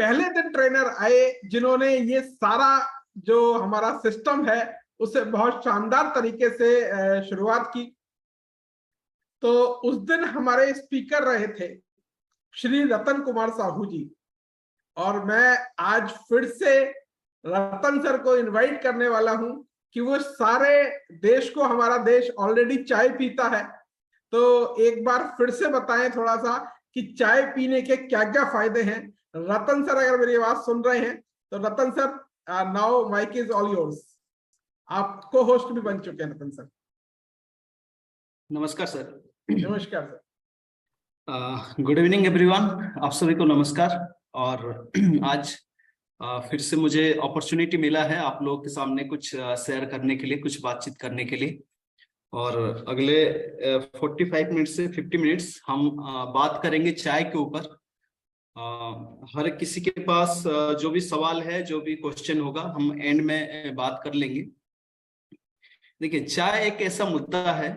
पहले दिन ट्रेनर आए जिन्होंने ये सारा जो हमारा सिस्टम है उसे बहुत शानदार तरीके से शुरुआत की। तो उस दिन हमारे स्पीकर रहे थे श्री रतन कुमार साहू जी, और मैं आज फिर से रतन सर को इनवाइट करने वाला हूं कि वो सारे देश को, हमारा देश ऑलरेडी चाय पीता है, तो एक बार फिर से बताएं थोड़ा सा कि चाय पीने के क्या क्या फायदे हैं। रतन सर अगर मेरी आवाज सुन रहे हैं तो Ratan sir, now mic is all yours. आप को होस्ट भी बन चुके हैं रतन सर। नमस्कार सर। नमस्कार सर। गुड इवनिंग एवरीवन, आप सभी को नमस्कार। और आज फिर से मुझे अपॉर्चुनिटी मिला है आप लोगों के सामने कुछ शेयर करने के लिए, कुछ बातचीत करने के लिए। और अगले 45 मिनट से 50 मिनट्स हम बात करेंगे चाय के ऊपर। हर किसी के पास जो भी सवाल है, जो भी क्वेश्चन होगा, हम एंड में बात कर लेंगे। देखिए, चाय एक ऐसा मुद्दा है,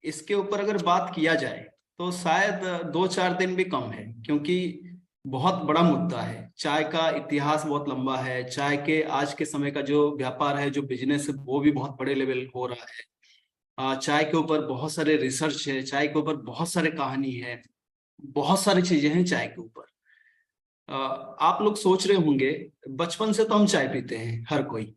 इसके ऊपर अगर बात किया जाए तो शायद 2-4 दिन भी कम है, क्योंकि बहुत बड़ा मुद्दा है। चाय का इतिहास बहुत लंबा है। चाय के आज के समय का जो व्यापार है, जो बिजनेस है, वो भी बहुत बड़े लेवल हो रहा है। चाय के ऊपर बहुत सारे रिसर्च है, चाय के ऊपर बहुत सारे कहानी है, बहुत सारी चीजें हैं चाय के ऊपर। आप लोग सोच रहे होंगे, बचपन से तो हम चाय पीते हैं, हर कोई।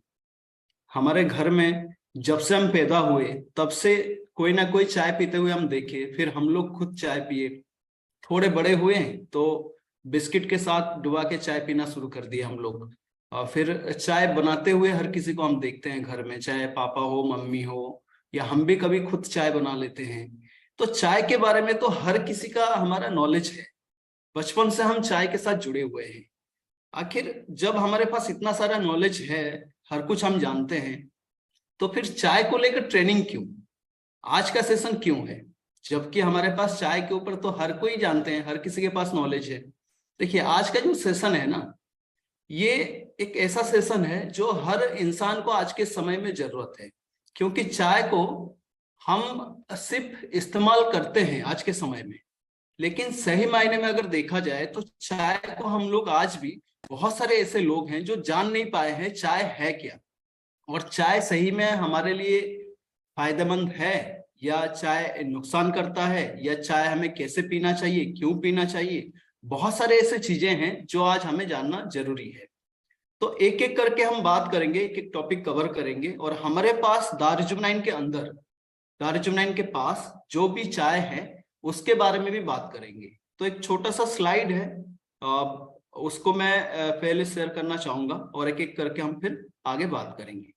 हमारे घर में जब से हम पैदा हुए तब से कोई ना कोई चाय पीते हुए हम देखे, फिर हम लोग खुद चाय पिए। थोड़े बड़े हुए तो बिस्किट के साथ डुबा के चाय पीना शुरू कर दिया हम लोग। और फिर चाय बनाते हुए हर किसी को हम देखते हैं घर में, चाहे पापा हो, मम्मी हो, या हम भी कभी खुद चाय बना लेते हैं। तो चाय के बारे में तो हर किसी का हमारा नॉलेज है, बचपन से हम चाय के साथ जुड़े हुए हैं। आखिर जब हमारे पास इतना सारा नॉलेज है, हर कुछ हम जानते हैं, तो फिर चाय को लेकर ट्रेनिंग क्यों? आज का सेशन क्यों है, जबकि हमारे पास चाय के ऊपर तो हर कोई जानते हैं, हर किसी के पास नॉलेज है। देखिए, आज का जो सेशन है ना, ये एक ऐसा सेशन है जो हर इंसान को आज के समय में जरूरत है। क्योंकि चाय को हम सिर्फ इस्तेमाल करते हैं आज के समय में, लेकिन सही मायने में अगर देखा जाए तो चाय को हम लोग आज भी, बहुत सारे ऐसे लोग हैं जो जान नहीं पाए हैं चाय है क्या, और चाय सही में हमारे लिए फायदेमंद है या चाय नुकसान करता है, या चाय हमें कैसे पीना चाहिए, क्यों पीना चाहिए। बहुत सारे ऐसे चीजें हैं जो आज हमें जानना जरूरी है। तो एक एक करके हम बात करेंगे, एक एक टॉपिक कवर करेंगे। और हमारे पास दारुजुमनाइन के अंदर, दारुजुमनाइन के पास जो भी चाय है उसके बारे में भी बात करेंगे। तो एक छोटा सा स्लाइड है, उसको मैं पहले शेयर करना चाहूंगा, और एक एक करके हम फिर आगे बात करेंगे।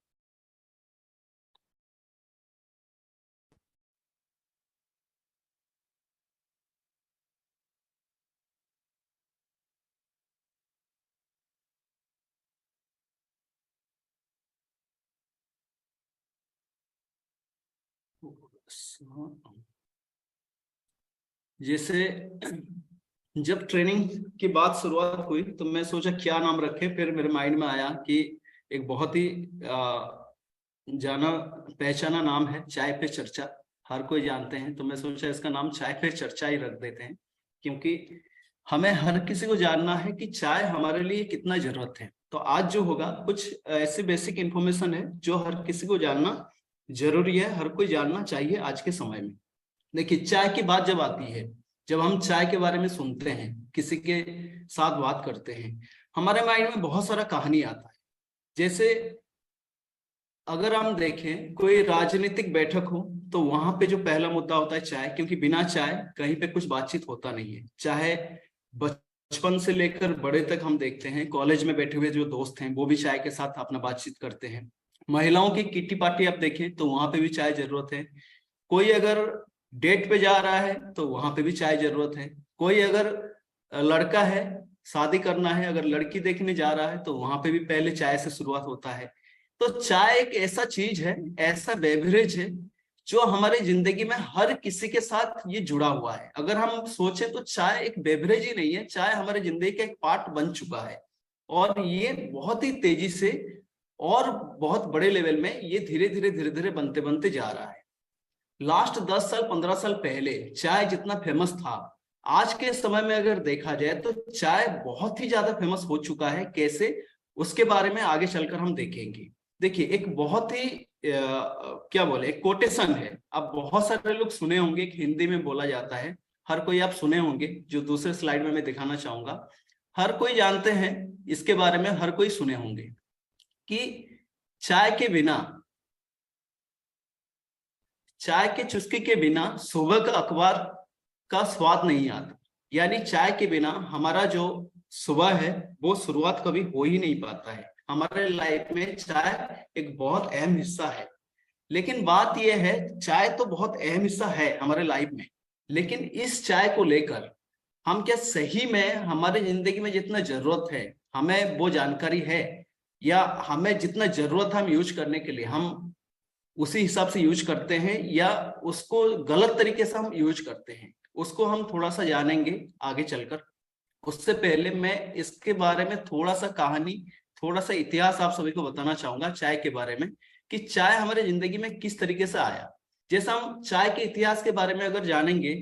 जैसे जब ट्रेनिंग की बात शुरुआत हुई तो मैं सोचा क्या नाम रखे, फिर मेरे माइंड में आया कि एक बहुत ही जाना पहचाना नाम है, चाय पे चर्चा, हर कोई जानते हैं। तो मैं सोचा इसका नाम चाय पे चर्चा ही रख देते हैं, क्योंकि हमें हर किसी को जानना है कि चाय हमारे लिए कितना जरूरत है। तो आज जो होगा कुछ ऐसी बेसिक इंफॉर्मेशन है जो हर किसी को जानना जरूरी है, हर कोई जानना चाहिए आज के समय में। देखिए, चाय की बात जब आती है, जब हम चाय के बारे में सुनते हैं, किसी के साथ बात करते हैं, हमारे माइंड में बहुत सारा कहानी आता है। जैसे अगर हम देखें कोई राजनीतिक बैठक हो तो वहां पे जो पहला मुद्दा होता है चाय, क्योंकि बिना चाय कहीं पे कुछ बातचीत होता नहीं है। चाहे बचपन से लेकर बड़े तक हम देखते हैं, कॉलेज में बैठे हुए जो दोस्त हैं वो भी चाय के साथ अपना बातचीत करते हैं। महिलाओं की किट्टी पार्टी आप देखें तो वहां पे भी चाय जरूरत है। कोई अगर डेट पे जा रहा है तो वहां पे भी चाय जरूरत है। कोई अगर लड़का है, शादी करना है, अगर लड़की देखने जा रहा है तो वहां पे भी पहले चाय से शुरुआत होता है। तो चाय एक ऐसा चीज है, ऐसा बेवरेज है जो हमारी जिंदगी में हर किसी के साथ ये जुड़ा हुआ है। अगर हम सोचें तो चाय एक बेवरेज ही नहीं है, चाय हमारे जिंदगी का एक पार्ट बन चुका है। और ये बहुत ही तेजी से और बहुत बड़े लेवल में ये धीरे धीरे बनते बनते जा रहा है। लास्ट 10 साल 15 साल पहले चाय जितना फेमस था, आज के समय में अगर देखा जाए तो चाय बहुत ही ज्यादा फेमस हो चुका है। कैसे, उसके बारे में आगे चलकर हम देखेंगे। देखिए, एक बहुत ही क्या बोले, एक कोटेशन है, आप बहुत सारे लोग सुने होंगे, एक हिंदी में बोला जाता है, हर कोई आप सुने होंगे, जो दूसरे स्लाइड में मैं दिखाना चाहूंगा। हर कोई जानते हैं इसके बारे में, हर कोई सुने होंगे कि चाय के बिना, चाय के चुस्की के बिना सुबह का अखबार का स्वाद नहीं आता। यानी चाय के बिना हमारा जो सुबह है वो शुरुआत कभी हो ही नहीं पाता है। हमारे लाइफ में चाय एक बहुत अहम हिस्सा है। लेकिन बात यह है, चाय तो बहुत अहम हिस्सा है हमारे लाइफ में, लेकिन इस चाय को लेकर हम क्या सही में हमारी जिंदगी में जितना जरूरत है हमें वो जानकारी है, या हमें जितना जरूरत है हम यूज करने के लिए हम उसी हिसाब से यूज करते हैं, या उसको गलत तरीके से हम यूज करते हैं, उसको हम थोड़ा सा जानेंगे आगे चलकर। उससे पहले मैं इसके बारे में थोड़ा सा कहानी, थोड़ा सा इतिहास आप सभी को बताना चाहूंगा चाय के बारे में, कि चाय हमारे जिंदगी में किस तरीके से आया। जैसा हम चाय के इतिहास के बारे में अगर जानेंगे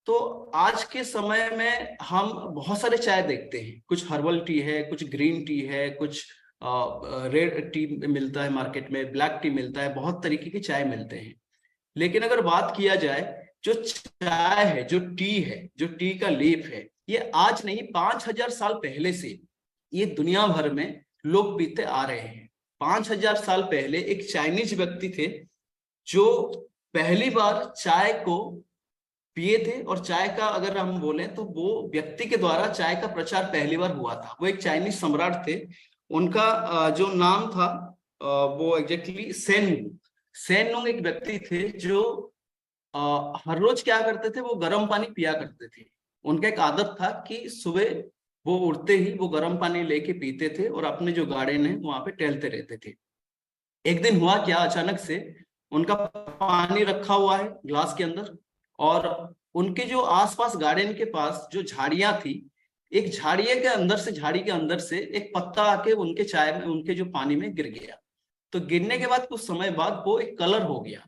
तो आज के समय में हम बहुत सारे चाय देखते हैं। कुछ हर्बल टी है, कुछ ग्रीन टी है, कुछ रेड टी मिलता है मार्केट में, ब्लैक टी मिलता है, बहुत तरीके के चाय मिलते हैं। लेकिन अगर बात किया जाए, जो चाय है, जो टी है, जो टी का लीफ है, ये आज नहीं 5,000 साल पहले से ये दुनिया भर में लोग पीते आ रहे हैं। 5,000 साल पहले एक चाइनीज व्यक्ति थे जो पहली बार चाय को पिए थे। और चाय का अगर हम बोलें तो वो व्यक्ति के द्वारा चाय का प्रचार पहली बार हुआ था। वो एक चाइनीज सम्राट थे, उनका जो नाम था वो एग्जैक्टली सेन एक व्यक्ति थे जो हर रोज क्या करते थे, वो गर्म पानी पिया करते थे। उनका एक आदत था कि सुबह वो उठते ही वो गर्म पानी लेके पीते थे और अपने जो गार्डन है वहां पे टहलते रहते थे। एक दिन हुआ क्या, अचानक से उनका पानी रखा हुआ है ग्लास के अंदर, और उनके जो आसपास गार्डन के पास जो झाड़ियां थी, एक झाड़ी के अंदर से एक पत्ता आके उनके चाय में, उनके जो पानी में गिर गया। तो गिरने के बाद कुछ समय बाद वो एक कलर हो गया।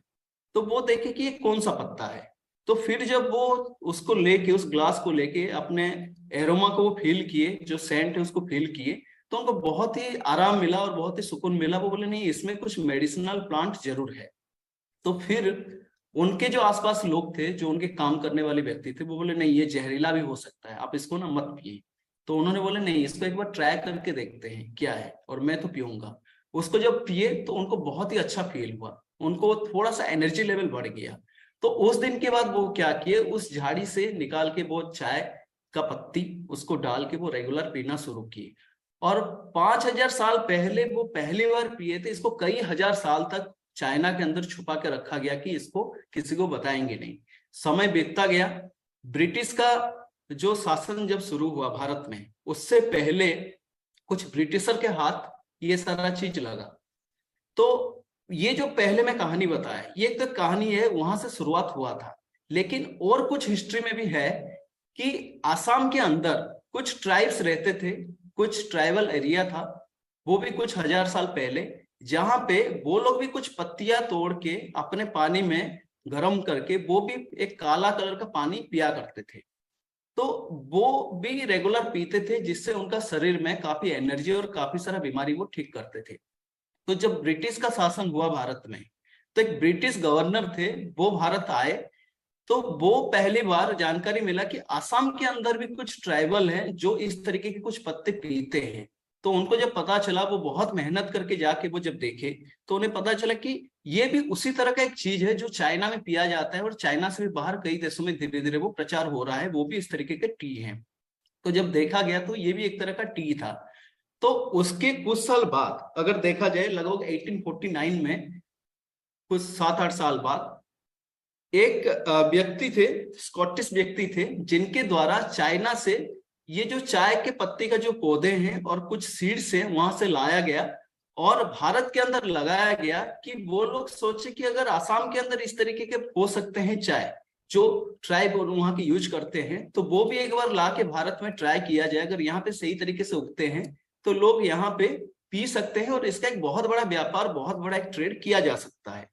तो वो देखे कि ये कौन सा पत्ता है। तो फिर जब वो उसको लेके, उस ग्लास को लेके अपने एरोमा को वो फील किए, जो सेंट है उसको फील किए, तो उनको बहुत ही आराम मिला और बहुत ही सुकून मिला। वो बोले नहीं, इसमें कुछ मेडिसिनल प्लांट जरूर है। तो फिर उनके जो आसपास लोग थे, जो उनके काम करने वाले व्यक्ति थे, वो बोले नहीं, ये जहरीला भी हो सकता है, आप इसको ना मत पिए। तो उन्होंने बोले नहीं, इसको एक बार ट्राई करके देखते हैं क्या है, और मैं तो पीऊंगा। उसको जब पिए तो उनको बहुत ही अच्छा फील हुआ, उनको थोड़ा सा एनर्जी लेवल बढ़ गया। तो उस दिन के बाद वो क्या किए, उस झाड़ी से निकाल के वो चाय का पत्ती उसको डाल के वो रेगुलर पीना शुरू किए। और 5,000 साल पहले वो पहली बार पिए थे। इसको कई हजार साल तक चाइना के अंदर छुपा के रखा गया कि इसको किसी को बताएंगे नहीं। समय बीतता गया, ब्रिटिश का जो शासन जब शुरू हुआ भारत में, उससे पहले कुछ ब्रिटिशर के हाथ ये सारा चीज लगा। तो ये जो पहले मैं कहानी बताया, ये एक तो कहानी है, वहां से शुरुआत हुआ था। लेकिन और कुछ हिस्ट्री में भी है कि आसाम के अंदर कुछ ट्राइब्स रहते थे, कुछ ट्राइबल एरिया था, वो भी कुछ हजार साल पहले, जहां पे वो लोग भी कुछ पत्तियां तोड़ के अपने पानी में गर्म करके वो भी एक काला कलर का पानी पिया करते थे। तो वो भी रेगुलर पीते थे, जिससे उनका शरीर में काफी एनर्जी और काफी सारा बीमारी वो ठीक करते थे। तो जब ब्रिटिश का शासन हुआ भारत में, तो एक ब्रिटिश गवर्नर थे, वो भारत आए। तो वो पहली बार जानकारी मिला कि आसाम के अंदर भी कुछ ट्राइबल हैं जो इस तरीके के कुछ पत्ते पीते हैं। तो उनको जब पता चला, वो बहुत मेहनत करके जाके वो जब देखे, तो उन्हें पता चला कि ये भी उसी तरह का एक चीज है जो चाइना में पिया जाता है, और चाइना से भी बाहर कई देशों में धीरे धीरे वो प्रचार हो रहा है, वो भी इस तरीके के टी है। तो जब देखा गया तो ये भी एक तरह का टी था। तो उसके कुछ साल बाद अगर देखा जाए, लगभग 1849 में, कुछ 7-8 साल बाद, एक व्यक्ति थे, स्कॉटिश व्यक्ति थे, जिनके द्वारा चाइना से ये जो चाय के पत्ते का जो पौधे हैं और कुछ सीड्स हैं वहां से लाया गया और भारत के अंदर लगाया गया। कि वो लोग सोचे कि अगर आसाम के अंदर इस तरीके के हो सकते हैं चाय, जो ट्राइब और वहां की यूज करते हैं, तो वो भी एक बार ला के भारत में ट्राई किया जाए। अगर यहाँ पे सही तरीके से उगते हैं तो लोग यहाँ पे पी सकते हैं, और इसका एक बहुत बड़ा व्यापार, बहुत बड़ा एक ट्रेड किया जा सकता है।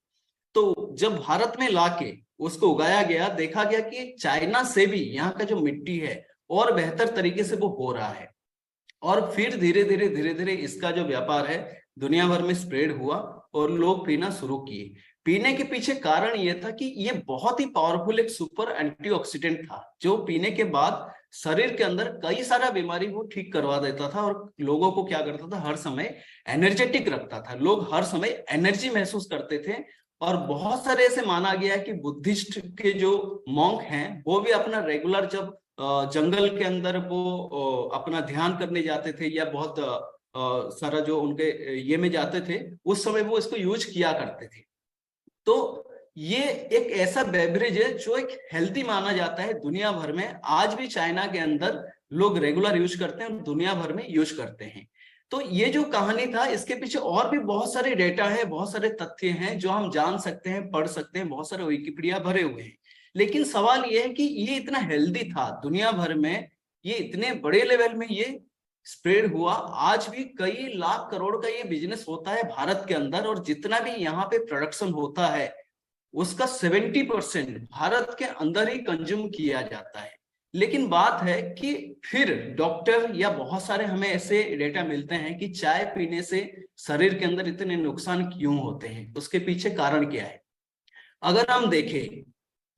तो जब भारत में लाके उसको उगाया गया, देखा गया कि चाइना से भी यहाँ का जो मिट्टी है और बेहतर तरीके से वो हो रहा है। और फिर धीरे धीरे इसका जो व्यापार है दुनिया भर में स्प्रेड हुआ और लोग पीना शुरू किए। पीने के पीछे कारण ये था कि ये बहुत ही पावरफुल एक सुपर एंटीऑक्सीडेंट था, जो पीने के बाद शरीर के अंदर कई सारा बीमारी वो ठीक करवा देता था और लोगों को क्या करता था, हर समय एनर्जेटिक रखता था। लोग हर समय एनर्जी महसूस करते थे। और बहुत सारे ऐसे माना गया है कि बुद्धिस्ट के जो मॉन्क हैं वो भी अपना रेगुलर जब जंगल के अंदर वो अपना ध्यान करने जाते थे या बहुत सारा जो उनके ये में जाते थे, उस समय वो इसको यूज किया करते थे। तो ये एक ऐसा बेवरेज है जो एक हेल्दी माना जाता है दुनिया भर में। आज भी चाइना के अंदर लोग रेगुलर यूज करते हैं और दुनिया भर में यूज करते हैं। तो ये जो कहानी था, इसके पीछे और भी बहुत सारे डेटा है, बहुत सारे तथ्य हैं जो हम जान सकते हैं, पढ़ सकते हैं, बहुत सारे विकिपीडिया भरे हुए हैं। लेकिन सवाल ये है कि ये इतना हेल्दी था दुनिया भर में, ये इतने बड़े लेवल में ये स्प्रेड हुआ। आज भी कई लाख करोड़ का ये बिजनेस होता है भारत के अंदर, और जितना भी यहाँ पे प्रोडक्शन होता है उसका 70% भारत के अंदर ही कंज्यूम किया जाता है। लेकिन बात है कि फिर डॉक्टर या बहुत सारे हमें ऐसे डेटा मिलते हैं कि चाय पीने से शरीर के अंदर इतने नुकसान क्यों होते हैं, उसके पीछे कारण क्या है। अगर हम देखें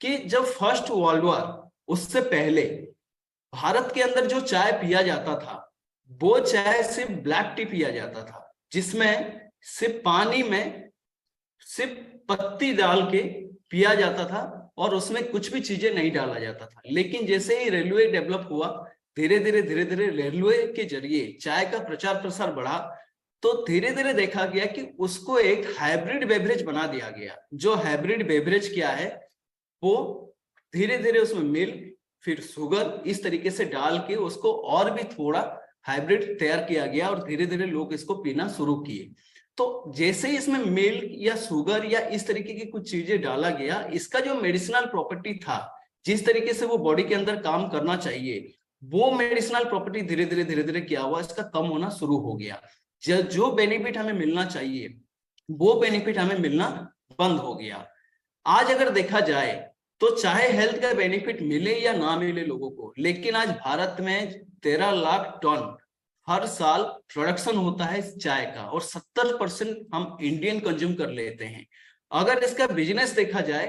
कि जब फर्स्ट वर्ल्ड वॉर, उससे पहले भारत के अंदर जो चाय पिया जाता था वो चाय सिर्फ ब्लैक टी पिया जाता था, जिसमें सिर्फ पानी में सिर्फ पत्ती डाल के पिया जाता था और उसमें कुछ भी चीजें नहीं डाला जाता था। लेकिन जैसे ही रेलवे डेवलप हुआ, धीरे धीरे रेलवे के जरिए चाय का प्रचार प्रसार बढ़ा, तो धीरे धीरे देखा गया कि उसको एक हाइब्रिड बेवरेज बना दिया गया। जो हाइब्रिड बेवरेज क्या है, वो धीरे धीरे उसमें मिल्क फिर शुगर इस तरीके से डाल के उसको और भी थोड़ा हाइब्रिड तैयार किया गया और धीरे धीरे लोग इसको पीना शुरू किए। तो जैसे ही इसमें मिल्क या शुगर या इस तरीके की कुछ चीजें डाला गया, इसका जो मेडिसिनल प्रॉपर्टी था, जिस तरीके से वो बॉडी के अंदर काम करना चाहिए, वो मेडिसिनल प्रॉपर्टी धीरे धीरे क्या हुआ, इसका कम होना शुरू हो गया। जो बेनिफिट हमें मिलना चाहिए वो बेनिफिट हमें मिलना बंद हो गया। आज अगर देखा जाए तो चाहे हेल्थ का बेनिफिट मिले या ना मिले लोगों को, लेकिन आज भारत में 13 लाख टन हर साल प्रोडक्शन होता है चाय का और 70% हम इंडियन कंज्यूम कर लेते हैं। अगर इसका बिजनेस देखा जाए,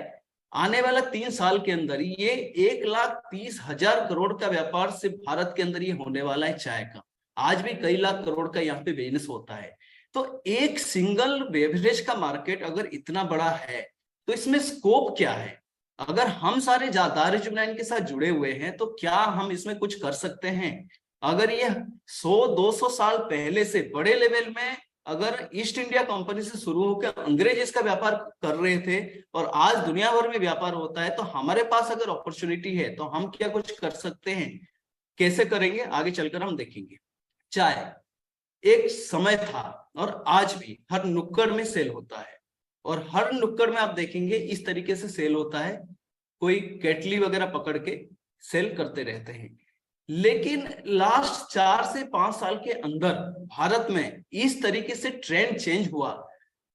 आने वाला 3 साल के अंदर ये 1,30,000 करोड़ का व्यापार सिर्फ भारत के अंदर ये होने वाला है चाय का। आज भी कई लाख करोड़ का यहाँ पे बिजनेस होता है। तो एक सिंगल बेवरेज का मार्केट अगर इतना बड़ा है तो इसमें स्कोप क्या है। अगर हम सारे दारुल के साथ जुड़े हुए हैं तो क्या हम इसमें कुछ कर सकते हैं। अगर ये 100-200 साल पहले से बड़े लेवल में अगर ईस्ट इंडिया कंपनी से शुरू होकर अंग्रेज इसका व्यापार कर रहे थे और आज दुनिया भर में व्यापार होता है, तो हमारे पास अगर अपॉर्चुनिटी है तो हम क्या कुछ कर सकते हैं। कैसे करेंगे आगे चलकर हम देखेंगे। चाय एक समय था और आज भी हर नुक्कड़ में सेल होता है, और हर नुक्कड़ में आप देखेंगे इस तरीके से सेल होता है, कोई केटली वगैरह पकड़ के सेल करते रहते हैं। लेकिन लास्ट 4 से 5 साल के अंदर भारत में इस तरीके से ट्रेंड चेंज हुआ,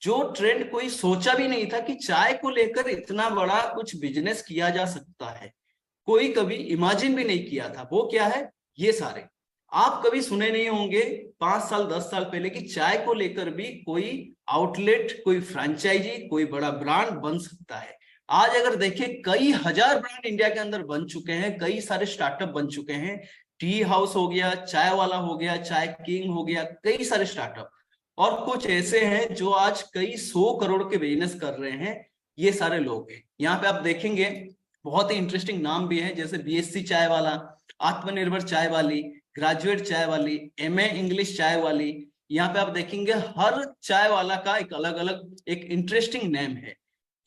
जो ट्रेंड कोई सोचा भी नहीं था कि चाय को लेकर इतना बड़ा कुछ बिजनेस किया जा सकता है। कोई कभी इमेजिन भी नहीं किया था। वो क्या है, ये सारे आप कभी सुने नहीं होंगे 5 साल 10 साल पहले कि चाय को लेकर भी कोई आउटलेट, कोई फ्रेंचाइजी, कोई बड़ा ब्रांड बन सकता है। आज अगर देखें कई हजार ब्रांड इंडिया के अंदर बन चुके हैं, कई सारे स्टार्टअप बन चुके हैं। टी हाउस हो गया, चाय वाला हो गया, चाय किंग हो गया, कई सारे स्टार्टअप। और कुछ ऐसे हैं जो आज कई 100 करोड़ के बिजनेस कर रहे हैं। ये सारे लोग हैं। यहाँ पे आप देखेंगे बहुत ही इंटरेस्टिंग नाम भी है, जैसे बीएससी चाय वाला, आत्मनिर्भर चाय वाली, ग्रेजुएट चाय वाली, एमए इंग्लिश चाय वाली। यहाँ पे आप देखेंगे हर चाय वाला का एक अलग अलग एक इंटरेस्टिंग नेम है।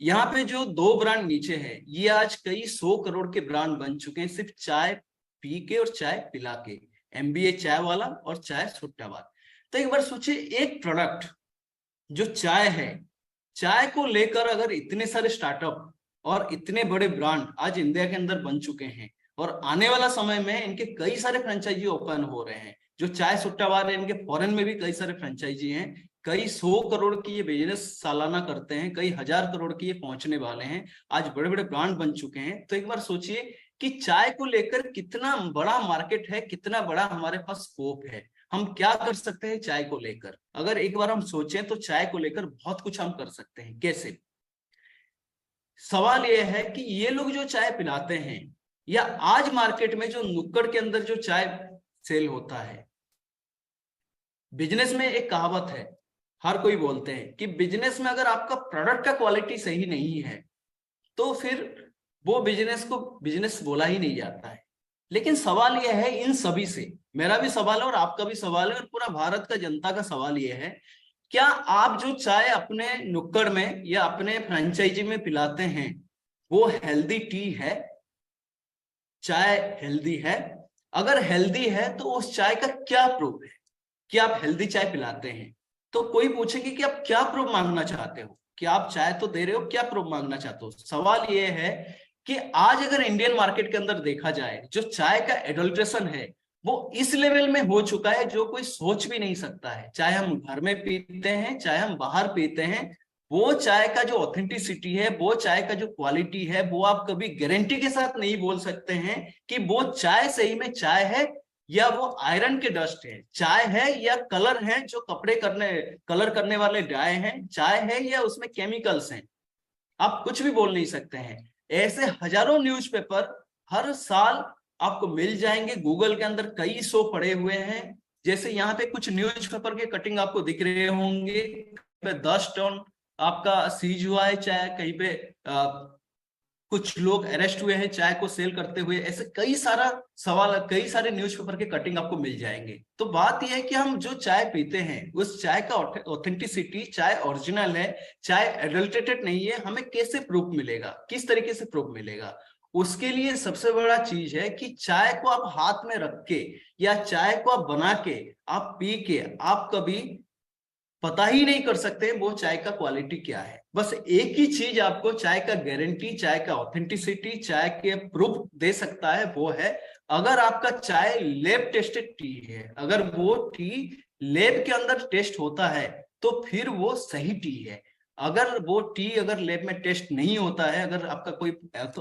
यहाँ पे जो 2 ब्रांड नीचे है, ये आज कई 100 करोड़ के ब्रांड बन चुके हैं सिर्फ चाय पी के और चाय पिला के। एमबीए चाय वाला और चाय छुट्टाबाद। तो एक बार सोचिए, एक प्रोडक्ट जो चाय है, चाय को लेकर अगर इतने सारे स्टार्टअप और इतने बड़े ब्रांड आज इंडिया के अंदर बन चुके हैं, और आने वाला समय में इनके कई सारे फ्रेंचाइजी ओपन हो रहे हैं जो चाय सुट्टा बार है, इनके फॉरेन में भी कई सारे फ्रेंचाइजी हैं, कई 100 करोड़ की ये बिजनेस सालाना करते हैं, कई हजार करोड़ की ये पहुंचने वाले हैं, आज बड़े बड़े ब्रांड बन चुके हैं। तो एक बार सोचिए कि चाय को लेकर कितना बड़ा मार्केट है, कितना बड़ा हमारे पास स्कोप है, हम क्या कर सकते हैं चाय को लेकर। अगर एक बार हम सोचें तो चाय को लेकर बहुत कुछ हम कर सकते हैं। कैसे? सवाल यह है कि ये लोग जो चाय पिलाते हैं, या आज मार्केट में जो नुक्कड़ के अंदर जो चाय सेल होता है, बिजनेस में एक कहावत है, हर कोई बोलते हैं कि बिजनेस में अगर आपका प्रोडक्ट का क्वालिटी सही नहीं है तो फिर वो बिजनेस को बिजनेस बोला ही नहीं जाता है। लेकिन सवाल यह है इन सभी से, मेरा भी सवाल है और आपका भी सवाल है और पूरा भारत का जनता का सवाल यह है, क्या आप जो चाय अपने नुक्कड़ में या अपने फ्रेंचाइजी में पिलाते हैं वो हेल्दी टी है? चाय हेल्दी है? अगर हेल्दी है तो उस चाय का क्या प्रूफ है कि आप हेल्दी चाय पिलाते हैं? तो कोई पूछेंगे कि आप क्या प्रूफ मांगना चाहते हो, कि आप चाय तो दे रहे हो, क्या प्रूफ मांगना चाहते हो? सवाल ये है कि आज अगर इंडियन मार्केट के अंदर देखा जाए, जो चाय का एडल्ट्रेशन है वो इस लेवल में हो चुका है जो कोई सोच भी नहीं सकता है। चाहे हम घर में पीते हैं, चाहे हम बाहर पीते हैं, वो चाय का जो ऑथेंटिसिटी है, वो चाय का जो क्वालिटी है, वो आप कभी गारंटी के साथ नहीं बोल सकते हैं कि वो चाय सही में चाय है या वो आयरन के डस्ट है, चाय है या कलर है जो कलर करने वाले डाई हैं, चाय है या उसमें केमिकल्स हैं। आप कुछ भी बोल नहीं सकते हैं। ऐसे हजारों न्यूज़पेपर हर साल आपको मिल जाएंगे, गूगल के अंदर कई सौ पड़े हुए हैं। जैसे यहाँ पे कुछ न्यूज़पेपर के कटिंग आपको दिख रहे होंगे, 10 टन आपका सीज हुआ है चाय, कहीं पे कुछ लोग अरेस्ट हुए हैं चाय को सेल करते हुए। ऐसे कई सारे न्यूज़पेपर के कटिंग आपको मिल जाएंगे। तो बात यह है कि हम जो चाय पीते हैं उस चाय का ऑथेंटिसिटी, चाय ओरिजिनल है, चाय एडल्ट्रेटेड नहीं है, हमें कैसे प्रूफ मिलेगा, किस तरीके से प्रूफ मिलेगा? उसके लिए सबसे बड़ा चीज है कि चाय को आप हाथ में रख के या चाय को आप बना के आप पी के आप कभी पता ही नहीं कर सकते वो चाय का क्वालिटी क्या है। बस एक ही चीज आपको चाय का गारंटी, चाय का ऑथेंटिसिटी, चाय के प्रूफ दे सकता है, वो है अगर आपका चाय लैब टेस्टेड टी है। अगर वो टी लैब के अंदर टेस्ट होता है तो फिर वो सही टी है। अगर वो टी अगर लैब में टेस्ट नहीं होता है, अगर आपका कोई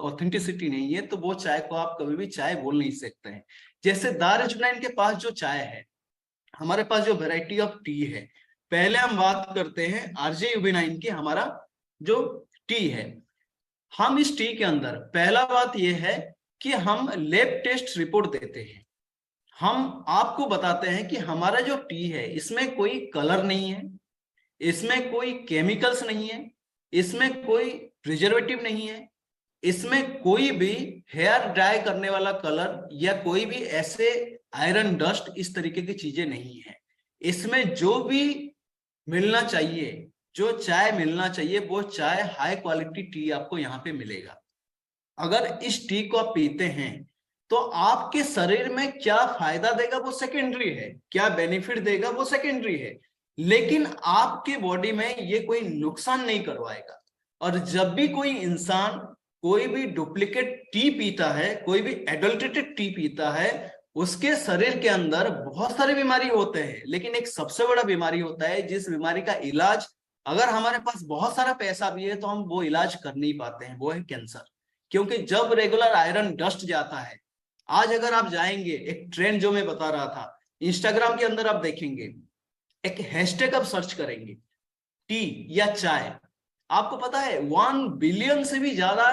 ऑथेंटिसिटी नहीं है, तो वो चाय को आप कभी भी चाय बोल नहीं सकते हैं। जैसे दारुल के पास जो चाय है, हमारे पास जो वैरायटी ऑफ टी है, पहले हम बात करते हैं RJ UB9 की, हमारा जो टी है। हम इस टी के अंदर पहला बात यह है कि हम लैब टेस्ट रिपोर्ट देते हैं। हम आपको बताते हैं कि हमारा जो टी है इसमें कोई कलर नहीं है, इसमें कोई केमिकल्स नहीं है, इसमें कोई प्रिजर्वेटिव नहीं है, इसमें कोई भी हेयर ड्राई करने वाला कलर या कोई भी ऐसे आयरन डस्ट इस तरीके की चीजें नहीं है। इसमें जो भी मिलना चाहिए, जो चाय मिलना चाहिए, वो चाय हाई क्वालिटी टी आपको यहाँ पे मिलेगा। अगर इस टी को आप पीते हैं तो आपके शरीर में क्या फायदा देगा वो सेकेंडरी है, क्या बेनिफिट देगा वो सेकेंडरी है, लेकिन आपके बॉडी में ये कोई नुकसान नहीं करवाएगा। और जब भी कोई इंसान कोई भी डुप्लीकेट टी पीता है, कोई भी एडल्ट्रेटेड टी पीता है, उसके शरीर के अंदर बहुत सारी बीमारी होते हैं, लेकिन एक सबसे बड़ा बीमारी होता है जिस बीमारी का इलाज अगर हमारे पास बहुत सारा पैसा भी है तो हम वो इलाज कर नहीं पाते हैं, वो है कैंसर। क्योंकि जब रेगुलर आयरन डस्ट जाता है, आज अगर आप जाएंगे, एक ट्रेंड जो मैं बता रहा था, इंस्टाग्राम के अंदर आप देखेंगे, एक हैशटैग आप सर्च करेंगे टी या चाय, आपको पता है 1 बिलियन से भी ज्यादा